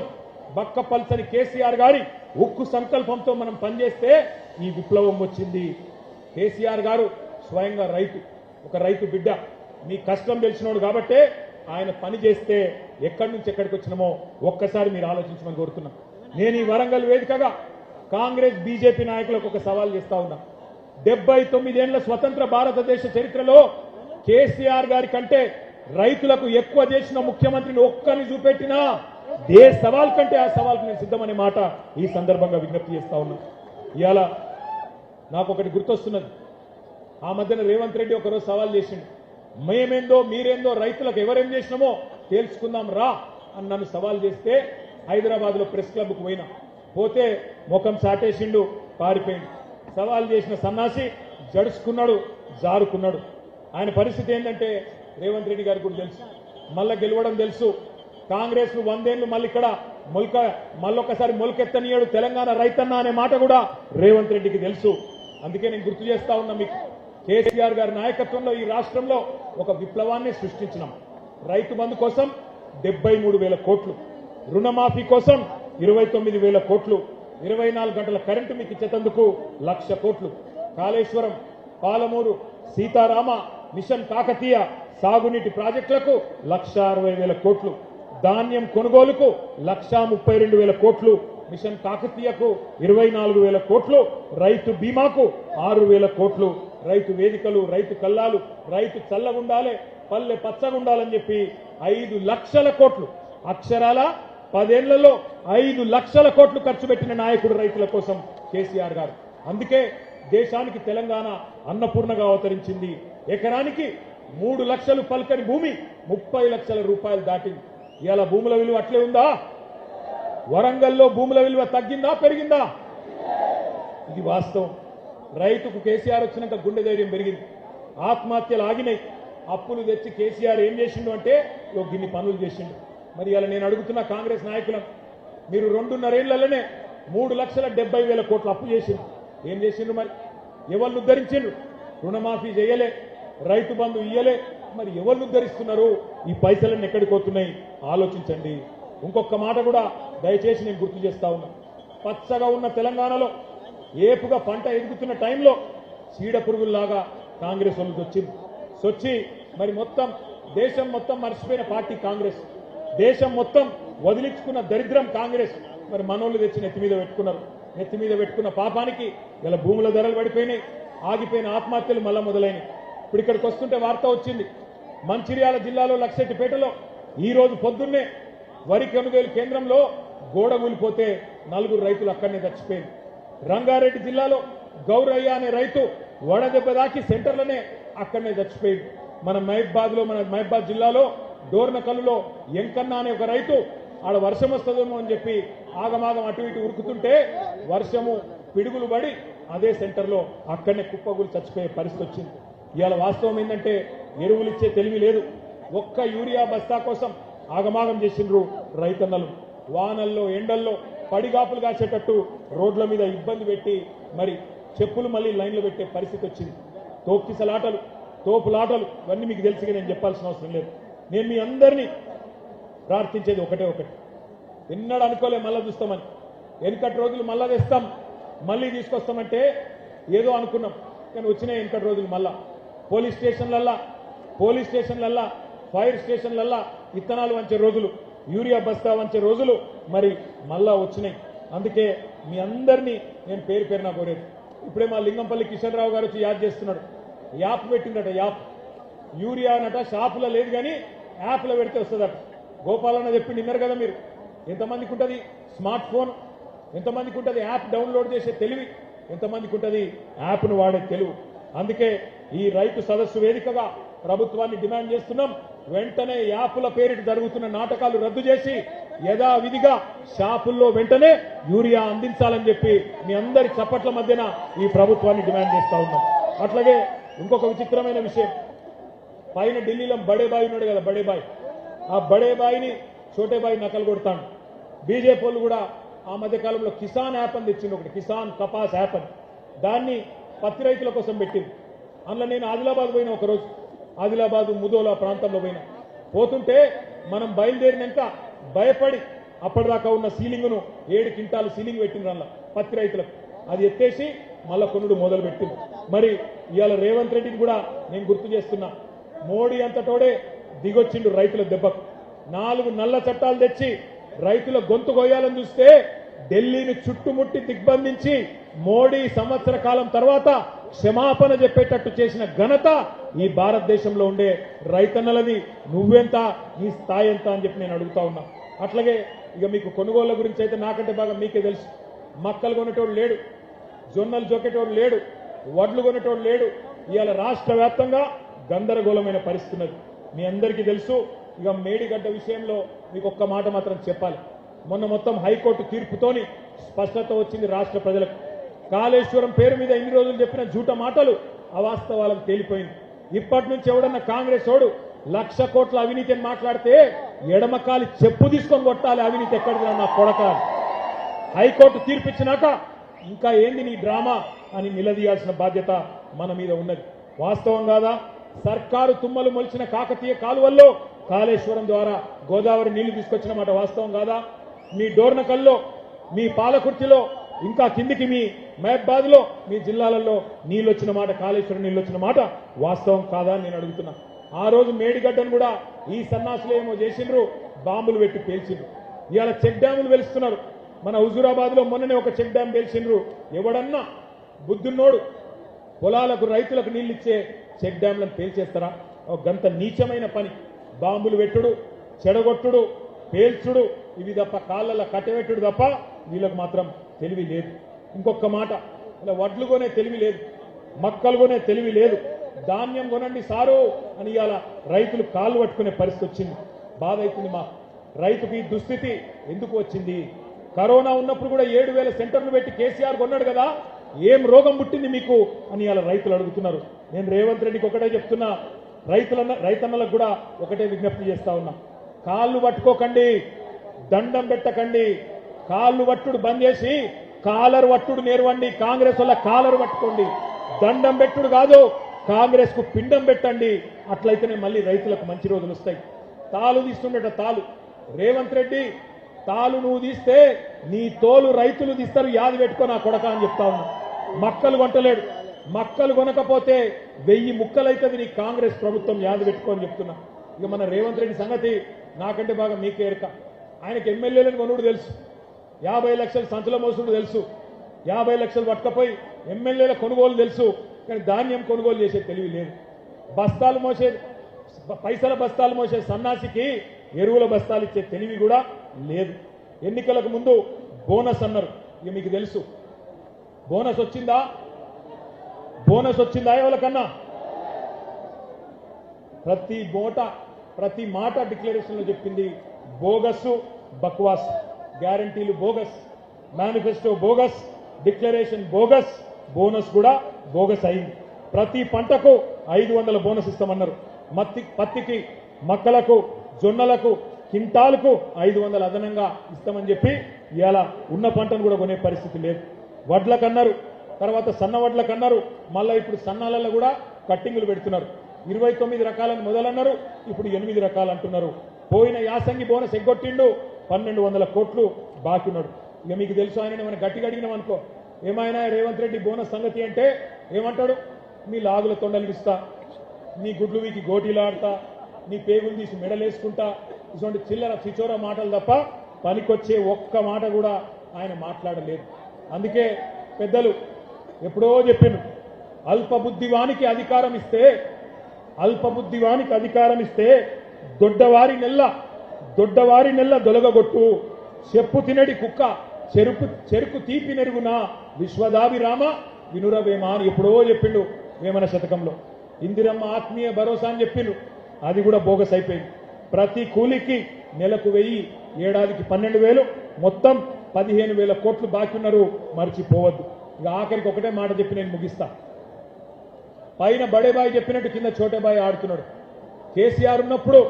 బక్క పల్సని కేసీఆర్ గారి ఉక్కు సంకల్పంతో మనం పనిచేస్తే ఈ విప్లవం వచ్చింది. కేసీఆర్ గారు స్వయంగా రైతు, ఒక రైతు బిడ్డ. మీ కష్టం తెలిసినోడు కాబట్టే ఆయన పని చేస్తే ఎక్కడి నుంచి ఎక్కడికి వచ్చినామో ఒక్కసారి మీరు ఆలోచించమని కోరుతున్నాం. నేను ఈ వరంగల్ వేదికగా కాంగ్రెస్ బీజేపీ నాయకులకు ఒక సవాల్ చేస్తా ఉన్నా. 79 ఏళ్ల స్వతంత్ర భారతదేశ చరిత్రలో కేసీఆర్ గారి కంటే రైతులకు ఎక్కువ చేసిన ముఖ్యమంత్రిని ఒక్కరిని చూపెట్టినా ఏ సవాల్ కంటే ఆ సవాల్కి నేను సిద్ధమనే మాట ఈ సందర్భంగా విజ్ఞప్తి చేస్తా ఉన్నా. ఇవాళ నాకు ఒకటి గుర్తొస్తున్నది. ఆ మధ్యన రేవంత్ రెడ్డి ఒకరోజు సవాల్ చేసిండు. మేమేందో మీరేందో రైతులకు ఎవరేం చేసినామో తేల్చుకుందాం రా అని నన్ను సవాల్ చేస్తే హైదరాబాద్ లో ప్రెస్ క్లబ్కు పోతే ముఖం సాటేసిండు, పారిపోయిండు. సవాల్ చేసిన సన్నాసి జడుచుకున్నాడు, జారుకున్నాడు. ఆయన పరిస్థితి ఏంటంటే రేవంత్ రెడ్డి గారికి కూడా తెలుసు, మళ్ళా గెలవడం తెలుసు. కాంగ్రెస్ 100 ఏళ్లు మళ్ళీ ఇక్కడ మళ్ళొక్కసారి మొలకెత్తనీయడు తెలంగాణ రైతన్న అనే మాట కూడా రేవంత్ రెడ్డికి తెలుసు. అందుకే నేను గుర్తు చేస్తా ఉన్నా మీకు, కేసీఆర్ గారి నాయకత్వంలో ఈ రాష్ట్రంలో ఒక విప్లవాన్ని సృష్టించినాం. రైతు బంధు కోసం 73,000 కోట్లు, రుణమాఫీ కోసం 29,000 కోట్లు, 24 గంటల కరెంటు మీకు ఇచ్చేందుకు 1,00,000 కోట్లు, కాళేశ్వరం, పాలమూరు, సీతారామ, మిషన్ కాకతీయ సాగునీటి ప్రాజెక్టులకు 1,60,000 కోట్లు, ధాన్యం కొనుగోలుకు 1,32,000 కోట్లు, మిషన్ కాకతీయకు 24,000 కోట్లు, రైతు బీమాకు 6,000 కోట్లు, రైతు వేదికలు, రైతు కల్లాలు, రైతు చల్లగుండాలి, పల్లె పచ్చగుండాలని చెప్పి 5 లక్షల కోట్లు, అక్షరాల 10 ఏళ్లలో 5 లక్షల కోట్లు ఖర్చు పెట్టిన నాయకుడు రైతుల కోసం కేసీఆర్ గారు. అందుకే దేశానికి తెలంగాణ అన్నపూర్ణగా అవతరించింది. ఎకరానికి 3 లక్షలు పల్కని భూమి 30 లక్షల రూపాయలు దాటింది. ఇవాళ భూముల విలువ అట్లే ఉందా? వరంగల్లో భూముల విలువ తగ్గిందా, పెరిగిందా? ఇది వాస్తవం. రైతుకు కేసీఆర్ వచ్చినాక గుండె ధైర్యం పెరిగింది, ఆత్మహత్యలు ఆగినాయి. అప్పులు తెచ్చి కేసీఆర్ ఏం చేసిండు అంటే గిన్ని పనులు చేసిండు. మరి ఇలా నేను అడుగుతున్న కాంగ్రెస్ నాయకులను, మీరు 2.5 ఏళ్లలోనే 3,70,000 కోట్ల అప్పు చేసిండు. ఏం చేసిండ్రు? మరి ఎవరిని ఉద్ధరించిండ్రు? రుణమాఫీ చేయలే, రైతు బంధు ఇయ్యలే. మరి ఎవరిని ఉద్ధరిస్తున్నారు? ఈ పైసలన్నీ ఎక్కడికి పోతున్నాయి? ఆలోచించండి. ఇంకొక మాట కూడా దయచేసి నేను గుర్తు చేస్తా ఉన్నా. పచ్చగా ఉన్న తెలంగాణలో ఏపుగా పంట ఎదుగుతున్న టైంలో చీడ పురుగుల్లాగా కాంగ్రెస్ వాళ్ళు వచ్చి మరి మొత్తం దేశం మొత్తం మర్చిపోయిన పార్టీ కాంగ్రెస్, దేశం మొత్తం వదిలించుకున్న దరిద్రం కాంగ్రెస్. మరి మనోళ్ళు తెచ్చి నెత్తి మీద పెట్టుకున్నారు. నెత్తి మీద పెట్టుకున్న పాపానికి ఇలా భూముల ధరలు పడిపోయినాయి, ఆగిపోయిన ఆత్మహత్యలు మళ్ళా మొదలైనవి. ఇప్పుడు ఇక్కడికి వస్తుంటే వార్త వచ్చింది, మంచిర్యాల జిల్లాలో లక్షెట్టిపేటలో ఈ రోజు పొద్దున్నే వరి కొనుగోలు కేంద్రంలో గోడ కూలిపోతే 4 రైతులు అక్కడనే చచ్చిపోయింది. రంగారెడ్డి జిల్లాలో గౌరయ్య అనే రైతు వడదెబ్బ దాకి సెంటర్లోనే అక్కడనే చచ్చిపోయింది. మన మహబాద్ జిల్లాలో డోర్నకల్లులో ఎంకన్న అనే ఒక రైతు ఆడ వర్షం వస్తుందేమో అని చెప్పి ఆగమాగం అటు ఇటు ఉరుకుతుంటే వర్షము పిడుగులు పడి అదే సెంటర్లో అక్కడనే కుప్పగులు చచ్చిపోయే పరిస్థితి వచ్చింది. ఇవాళ వాస్తవం ఏంటంటే ఎరువులు ఇచ్చే తెలివి లేదు. ఒక్క యూరియా బస్తా కోసం ఆగమాగం చేసిండ్రు రైతన్నలు. వానల్లో ఎండల్లో పడిగాపులు కాసేటట్టు రోడ్ల మీద ఇబ్బంది పెట్టి మరి చెప్పులు మళ్ళీ లైన్లో పెట్టే పరిస్థితి వచ్చింది. తోపులాటలు తోపులాటలు ఇవన్నీ మీకు తెలిసిగా నేను చెప్పాల్సిన అవసరం లేదు. నేను మీ అందరినీ ప్రార్థించేది ఒకటే, ఎన్నడూ అనుకోలే మళ్ళా చూస్తామని. వెనుకటి రోజులు మళ్ళా తెస్తాం, మళ్ళీ తీసుకొస్తామంటే ఏదో అనుకున్నాం, కానీ వచ్చినాయి వెనుకటి రోజులు మళ్ళా. పోలీస్ స్టేషన్లల్లా ఫైర్ స్టేషన్లల్లా ఇత్తనాలు వంచే రోజులు, యూరియా బస్తా వంచే రోజులు మరి మళ్ళా వచ్చినాయి. అందుకే మీ అందరినీ నేను పేరు పేరున కోరేది. ఇప్పుడే మా లింగంపల్లి కిషన్ రావు గారు వచ్చి యాద్ చేస్తున్నాడు. యాప్ పెట్టిందట, యాప్ యూరియా అనట షాపులో లేదు కానీ యాప్లో పెడితే వస్తుందట. గోపాలన్న చెప్పి నిన్నారు కదా మీరు. ఎంతమందికి ఉంటుంది స్మార్ట్ ఫోన్, ఎంతమందికి ఉంటుంది యాప్ డౌన్లోడ్ చేసే తెలివి, ఎంతమందికి ఉంటుంది యాప్ను వాడే తెలివి. అందుకే ఈ రైతు సదస్సు వేదికగా ప్రభుత్వాన్ని డిమాండ్ చేస్తున్నాం. వెంటనే యాపుల పేరిట జరుగుతున్న నాటకాలు రద్దు చేసి యథావిధిగా షాపుల్లో వెంటనే యూరియా అందించాలని చెప్పి మీ అందరి చప్పట్ల మధ్యన ఈ ప్రభుత్వాన్ని డిమాండ్ చేస్తా ఉన్నాం. అట్లాగే ఇంకొక విచిత్రమైన విషయం, పైన ఢిల్లీలో బడేబాయి ఉన్నాడు కదా, బడేబాయి, ఆ బడేబాయిని చోటేబాయి నకలు కొడతాడు. బీజేపీ వాళ్ళు కూడా ఆ మధ్యకాలంలో కిసాన్ యాప్ అని తెచ్చింది ఒకటి, కిసాన్ కపాస్ యాప్ అని. దాన్ని పత్తి రైతుల కోసం పెట్టింది. అందులో నేను ఆదిలాబాద్ పోయిన ఒకరోజు, ఆదిలాబాద్ ముదోలా ప్రాంతంలో పోతుంటే మనం బయలుదేరినాక భయపడి అప్పటిదాకా ఉన్న సీలింగ్ను 7 క్వింటాలు సీలింగ్ పెట్టిండ్రు అందులో పత్తి రైతులకు. అది ఎత్తేసి మళ్ళా కొనుడు మొదలు పెట్టింది. మరి ఇవాళ రేవంత్ రెడ్డిని కూడా నేను గుర్తు చేస్తున్నా, మోడీ అంతటోడే దిగొచ్చిండు రైతుల దెబ్బకు. 4 నల్ల చట్టాలు తెచ్చి రైతుల గొంతు కొయ్యాలని చూస్తే ఢిల్లీని చుట్టుముట్టి దిగ్బంధించి మోడీ సంవత్సర కాలం తర్వాత క్షమాపణ చెప్పేటట్టు చేసిన ఘనత ఈ భారతదేశంలో ఉండే రైతన్నలది. నువ్వెంత, నీ స్థాయి ఎంత అని చెప్పి నేను అడుగుతా ఉన్నా. అట్లాగే ఇక మీకు కొనుగోళ్ల గురించి అయితే నాకంటే బాగా మీకే తెలుసు. మక్కలు కొనేటోడు లేడు, జొన్నలు జొక్కేటోడు లేడు, వడ్లు కొనేటోడు లేడు. ఇవాళ రాష్ట్ర వ్యాప్తంగా గందరగోళమైన పరిస్థితి ఉన్నది, మీ అందరికీ తెలుసు. ఇక మేడిగడ్డ విషయంలో మీకు ఒక్క మాట మాత్రం చెప్పాలి. మొన్న మొత్తం హైకోర్టు తీర్పుతోని స్పష్టత వచ్చింది రాష్ట్ర ప్రజలకు. కాళేశ్వరం పేరు మీద ఇన్ని రోజులు చెప్పిన జూట మాటలు అవాస్తవాలకు తేలిపోయింది. ఇప్పటి నుంచి ఎవడన్నా కాంగ్రెస్ వాడు 1,00,000 కోట్ల అవినీతి అని మాట్లాడితే ఎడమకాలి చెప్పు తీసుకొని కొట్టాలి. అవినీతి ఎక్కడికి నా కొడకాలి. హైకోర్టు తీర్పు ఇచ్చినాక ఇంకా ఏంది నీ డ్రామా అని నిలదీయాల్సిన బాధ్యత మన మీద ఉన్నది. వాస్తవం కాదా? సర్కారు తుమ్మలు మొలిచిన కాకతీయ కాలువల్లో కాళేశ్వరం ద్వారా గోదావరి నీళ్లు తీసుకొచ్చిన మాట వాస్తవం కాదా? మీ డోర్నకల్లో, మీ పాలకుర్తిలో, ఇంకా కిందికి మీ మహబాద్ లో, మీ జిల్లాలలో నీళ్ళు వచ్చిన మాట, కాళేశ్వరం నీళ్ళు వచ్చిన మాట వాస్తవం కాదా అని నేను అడుగుతున్నా. ఆ రోజు మేడిగడ్డను కూడా ఈ సన్నాసులు ఏమో చేసిండ్రు, బాంబులు పెట్టి పేల్చిండ్రు. ఇవాళ చెక్ డ్యాములు వెలుస్తున్నారు. మన హుజూరాబాద్ లో మొన్ననే ఒక చెక్ డ్యాం పేల్చిండ్రు. ఎవడన్నా బుద్ధున్నోడు పొలాలకు రైతులకు నీళ్ళు ఇచ్చే చెక్ డ్యాంలను పేల్చేస్తారా? ఒక గంత నీచమైన పని. బాంబులు పెట్టుడు, చెడగొట్టుడు, పేల్చుడు, ఇవి తప్ప కాళ్ళ కట్టబెట్టుడు తప్ప వీళ్ళకు మాత్రం తెలివి లేదు. ఇంకొక మాట, ఇలా వడ్లు కొనే తెలివి లేదు, మక్కలు కొనే తెలివి లేదు. ధాన్యం కొనండి సారు అని ఇవాళ రైతులు కాళ్ళు పట్టుకునే పరిస్థితి వచ్చింది. బాధ అవుతుంది మా రైతుకు. ఈ దుస్థితి ఎందుకు వచ్చింది? కరోనా ఉన్నప్పుడు కూడా 7,000 సెంటర్లు పెట్టి కేసీఆర్ కొన్నాడు కదా, ఏం రోగం పుట్టింది మీకు అని ఇవాళ రైతులు అడుగుతున్నారు. నేను రేవంత్ రెడ్డికి ఒకటే చెప్తున్నా, రైతన్నలకు కూడా ఒకటే విజ్ఞప్తి చేస్తా ఉన్నా. కాళ్ళు పట్టుకోకండి, దండం పెట్టకండి. కాళ్ళు పట్టుడు బంద్ చేసి కాలర్ పట్టుడు నేర్వండి. కాంగ్రెస్ వల్ల కాలర్ పట్టుకోండి, దండం పెట్టుడు కాదు. కాంగ్రెస్ కు పిండం పెట్టండి. అట్లయితేనే మళ్ళీ రైతులకు మంచి రోజులు వస్తాయి. తాలు తీస్తుండట తాలు. రేవంత్ రెడ్డి, తాలు నువ్వు తీస్తే నీ తోలు రైతులు తీస్తారు, యాది పెట్టుకో నా కొడక అని చెప్తా ఉన్నా. మక్కలు కొంటలేడు, మక్కలు కొనకపోతే 1000 ముక్కలైతుంది నీ కాంగ్రెస్ ప్రభుత్వం, యాది పెట్టుకో అని చెప్తున్నా. ఇక మన రేవంత్ రెడ్డి సంగతి నాకంటే బాగా మీకే ఎరక. ఆయనకు ఎమ్మెల్యేలను కొనుడు తెలుసు, 50 లక్షలు సంచుల మోసుడు తెలుసు, 50 లక్షలు పట్టుకపోయి ఎమ్మెల్యేల కొనుగోలు తెలుసు, కానీ ధాన్యం కొనుగోలు చేసే తెలివి లేదు. బస్తాలు మోసే, పైసల బస్తాలు మోసే సన్నాసికి ఎరువుల బస్తాలు ఇచ్చే తెలివి కూడా లేదు. ఎన్నికలకు ముందు బోనస్ అన్నారు. ఇక మీకు తెలుసు బోనస్ వచ్చిందా? బోనస్ వచ్చిందా ఎవరికన్నా? ప్రతి మాట డిక్లరేషన్ లో చెప్పింది బోగస్, బక్వాస్. గ్యారంటీలు bogus, manifesto bogus, declaration bogus, bonus కూడా బోగస్ అయింది. ప్రతి పంటకు 500 బోనస్ ఇస్తామన్నారు. పత్తికి మక్కలకు జొన్నలకు కింటాలకు 500 అదనంగా ఇస్తామని చెప్పి ఇవాళ ఉన్న పంటను కూడా కొనే పరిస్థితి లేదు. వడ్లకన్నారు, తర్వాత సన్న వడ్లకన్నారు, మళ్ళీ ఇప్పుడు సన్నాలలో కూడా కట్టింగులు పెడుతున్నారు. 29 రకాలను మొదలన్నారు, ఇప్పుడు 8 రకాలు అంటున్నారు. పోయిన యాసంగి బోనస్ ఎగ్గొట్టిండు, 1200 కోట్లు బాకీ ఉన్నాడు. ఇక మీకు తెలుసు, ఆయన మనం గట్టిగా అడిగినాం అనుకో, ఏమైనా రేవంత్ రెడ్డి బోనస్ సంగతి అంటే ఏమంటాడు, మీ లాగుల తొండలు ఇస్తా, నీ గుడ్లు వీకి గోటీలాడతా, నీ పేగులు తీసి మెడలేసుకుంటా, ఇటువంటి చిల్లర చిచోర మాటలు తప్ప పనికొచ్చే ఒక్క మాట కూడా ఆయన మాట్లాడలేదు. అందుకే పెద్దలు ఎప్పుడో చెప్పిండ్రు, అల్పబుద్ధివానికి అధికారం ఇస్తే దొడ్డవారి నెల్ల దొలగగొట్టు, చెప్పు తినడి కుక్క చెరుకు తీపి నెరుగున విశ్వదాభిరామ వినురవేమ అని ఎప్పుడో చెప్పిండు వేమన శతకంలో. ఇందిరమ్మ ఆత్మీయ భరోసా అని చెప్పిండు, అది కూడా బోగస్ అయిపోయింది. ప్రతి కూలికి నెలకు 1000, ఏడాదికి 12,000, మొత్తం 15,000 కోట్లు బాకీ ఉన్నారు, మర్చిపోవద్దు. ఇక ఆఖరికి ఒకటే మాట చెప్పి నేను ముగిస్తా. పైన బడేబాయి చెప్పినట్టు కింద చోటేబాయి ఆడుతున్నాడు. కేసీఆర్ ఉన్నప్పుడు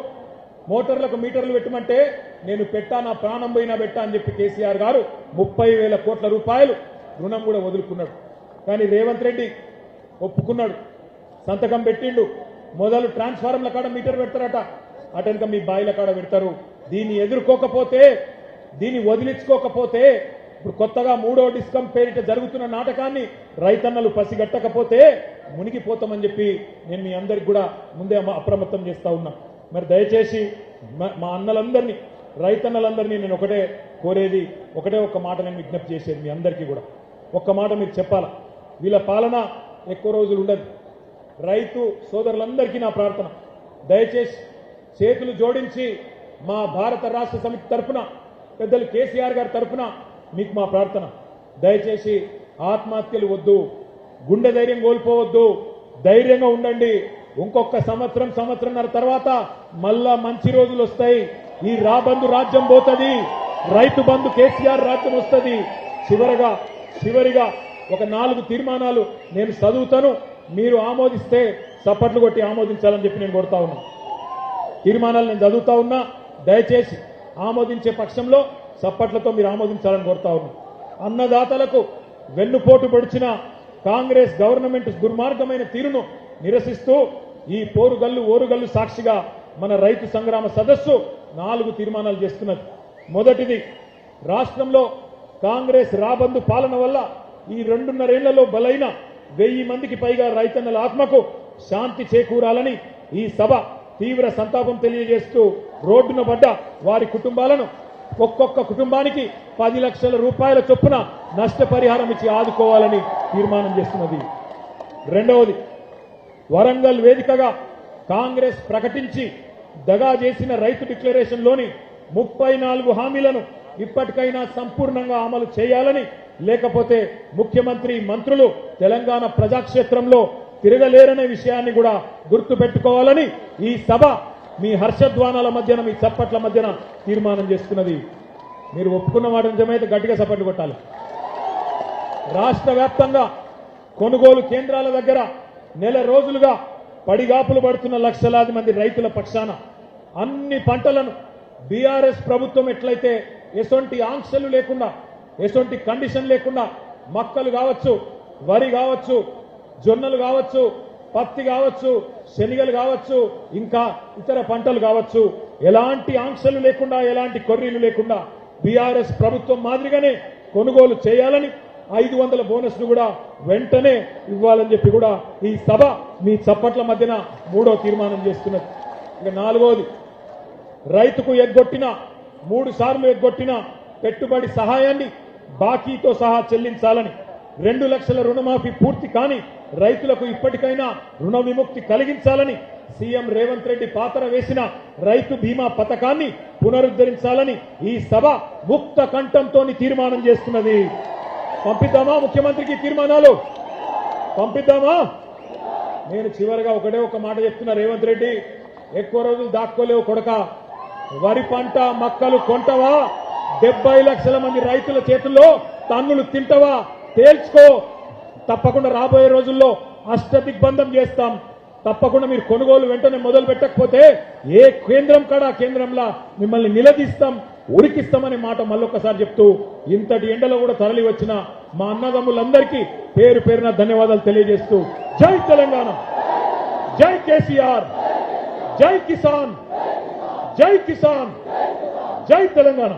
మోటార్లకు మీటర్లు పెట్టమంటే నేను పెట్టా, నా ప్రాణం పోయినా పెట్టా అని చెప్పి కేసీఆర్ గారు 30,000 కోట్ల రూపాయలు రుణం కూడా వదులుకున్నాడు. కానీ రేవంత్ రెడ్డి ఒప్పుకున్నాడు, సంతకం పెట్టిండు. మొదలు ట్రాన్స్ఫార్మర్ల కాడ మీటర్ పెడతారట, అటెనక మీ బాయిల కాడ పెడతారు. దీన్ని ఎదుర్కోకపోతే, దీన్ని వదిలించుకోకపోతే, ఇప్పుడు కొత్తగా 3వ డిస్కం పేరిట జరుగుతున్న నాటకాన్ని రైతన్నలు పసిగట్టకపోతే మునిగిపోతామని చెప్పి నేను మీ అందరికి కూడా ముందే అప్రమత్తం చేస్తా ఉన్నా. మరి దయచేసి మా అన్నలందరినీ, రైతన్నలందరినీ నేను ఒకటే కోరేది, ఒక్క మాట నేను విజ్ఞప్తి చేసేది మీ అందరికీ కూడా. ఒక్క మాట మీరు చెప్పాలా, వీళ్ళ పాలన ఎక్కువ రోజులు ఉండదు. రైతు సోదరులందరికీ నా ప్రార్థన, దయచేసి చేతులు జోడించి మా భారత రాష్ట్ర సమితి తరఫున, పెద్దలు కేసీఆర్ గారి తరఫున మీకు మా ప్రార్థన, దయచేసి ఆత్మహత్యలు వద్దు, గుండె ధైర్యం కోల్పోవద్దు, ధైర్యంగా ఉండండి. ఇంకొక సంవత్సరంన్నర తర్వాత మళ్ళా మంచి రోజులు వస్తాయి. ఈ రాబందు రాజ్యం పోతుంది, రైతు బంధు కేసీఆర్ రాజ్యం వస్తుంది. చివరిగా ఒక 4 తీర్మానాలు నేను చదువుతాను, మీరు ఆమోదిస్తే చప్పట్లు కొట్టి ఆమోదించాలని చెప్పి నేను కోరుతా ఉన్నా. తీర్మానాలు నేను చదువుతా ఉన్నా, దయచేసి ఆమోదించే పక్షంలో చప్పట్లతో మీరు ఆమోదించాలని కోరుతా ఉన్నా. అన్నదాతలకు వెన్నుపోటు పొడిచిన కాంగ్రెస్ గవర్నమెంట్ దుర్మార్గమైన తీరును నిరసిస్తూ ఈ ఓరుగల్లు సాక్షిగా మన రైతు సంగ్రామ సదస్సు 4 తీర్మానాలు చేస్తున్నది. మొదటిది, రాష్ట్రంలో కాంగ్రెస్ రాబందు పాలన వల్ల ఈ 2.5 ఏళ్లలో బలైన 1000 మందికి పైగా రైతన్నల ఆత్మకు శాంతి చేకూరాలని ఈ సభ తీవ్ర సంతాపం తెలియజేస్తూ రోడ్డున పడ్డ వారి కుటుంబాలను ఒక్కొక్క కుటుంబానికి 10 లక్షల రూపాయల చొప్పున నష్టపరిహారం ఇచ్చి ఆదుకోవాలని తీర్మానం చేస్తున్నది. రెండవది, వరంగల్ వేదికగా కాంగ్రెస్ ప్రకటించి దగా చేసిన రైతు డిక్లరేషన్లోని 34 హామీలను ఇప్పటికైనా సంపూర్ణంగా అమలు చేయాలని, లేకపోతే ముఖ్యమంత్రి మంత్రులు తెలంగాణ ప్రజాక్షేత్రంలో తిరగలేరనే విషయాన్ని కూడా గుర్తుపెట్టుకోవాలని ఈ సభ మీ హర్షధ్వానాల మధ్యన, మీ చప్పట్ల మధ్యన తీర్మానం చేస్తున్నది. మీరు ఒప్పుకున్న మాట నిజమైతే గట్టిగా చప్పట్లు కొట్టాలి. రాష్ట్ర వ్యాప్తంగా కొనుగోలు కేంద్రాల దగ్గర నెల రోజులుగా పడిగాపులు పడుతున్న లక్షలాది మంది రైతుల పక్షాన అన్ని పంటలను బీఆర్ఎస్ ప్రభుత్వం ఎట్లయితే ఎటువంటి ఆంక్షలు లేకుండా, ఎటువంటి కండిషన్ లేకుండా మక్కలు కావచ్చు, వరి కావచ్చు, జొన్నలు కావచ్చు, పత్తి కావచ్చు, శనగలు కావచ్చు, ఇంకా ఇతర పంటలు కావచ్చు, ఎలాంటి ఆంక్షలు లేకుండా, ఎలాంటి కొర్రీలు లేకుండా బీఆర్ఎస్ ప్రభుత్వం మాదిరిగానే కొనుగోలు చేయాలని, 500 బోనస్ ను కూడా వెంటనే ఇవ్వాలని చెప్పి కూడా ఈ సభ మీ చప్పట్ల మధ్యన 3వ తీర్మానం చేస్తున్నది. ఇక 4వది, రైతుకు ఎగ్గొట్టిన 3 సార్లు ఎగ్గొట్టిన పెట్టుబడి సహాయాన్ని బాకీతో సహా చెల్లించాలని, 2 లక్షల రుణమాఫీ పూర్తి కాని రైతులకు ఇప్పటికైనా రుణ విముక్తి కలిగించాలని, సీఎం రేవంత్ రెడ్డి పాతర వేసిన రైతు బీమా పథకాన్ని పునరుద్ధరించాలని ఈ సభ ముక్త కంఠంతో తీర్మానం చేస్తున్నది. పంపిద్దామా ముఖ్యమంత్రికి తీర్మానాలు? పంపిద్దామా? నేను చివరిగా ఒక మాట చెప్తున్నా, రేవంత్ రెడ్డి ఎక్కువ రోజులు దాక్కోలేవు కొడక. వరి పంట మక్కలు కొంటవా? 70 లక్షల మంది రైతుల చేతుల్లో తన్నులు తింటవా? తేల్చుకో. తప్పకుండా రాబోయే రోజుల్లో అష్టదిగ్బంధం చేస్తాం. తప్పకుండా మీరు కొనుగోలు వెంటనే మొదలు పెట్టకపోతే ఏ కేంద్రం కాడా కేంద్రంలా మిమ్మల్ని నిలదీస్తాం, ఉరికిస్తామనే మాట మళ్ళొక్కసారి చెప్తూ ఇంతటి ఎండలో కూడా తరలి వచ్చిన మా అన్నదమ్ములందరికీ పేరు పేరున ధన్యవాదాలు తెలియజేస్తూ జై తెలంగాణ, జై కేసీఆర్, జై కిసాన్, జై కిసాన్, జై తెలంగాణ.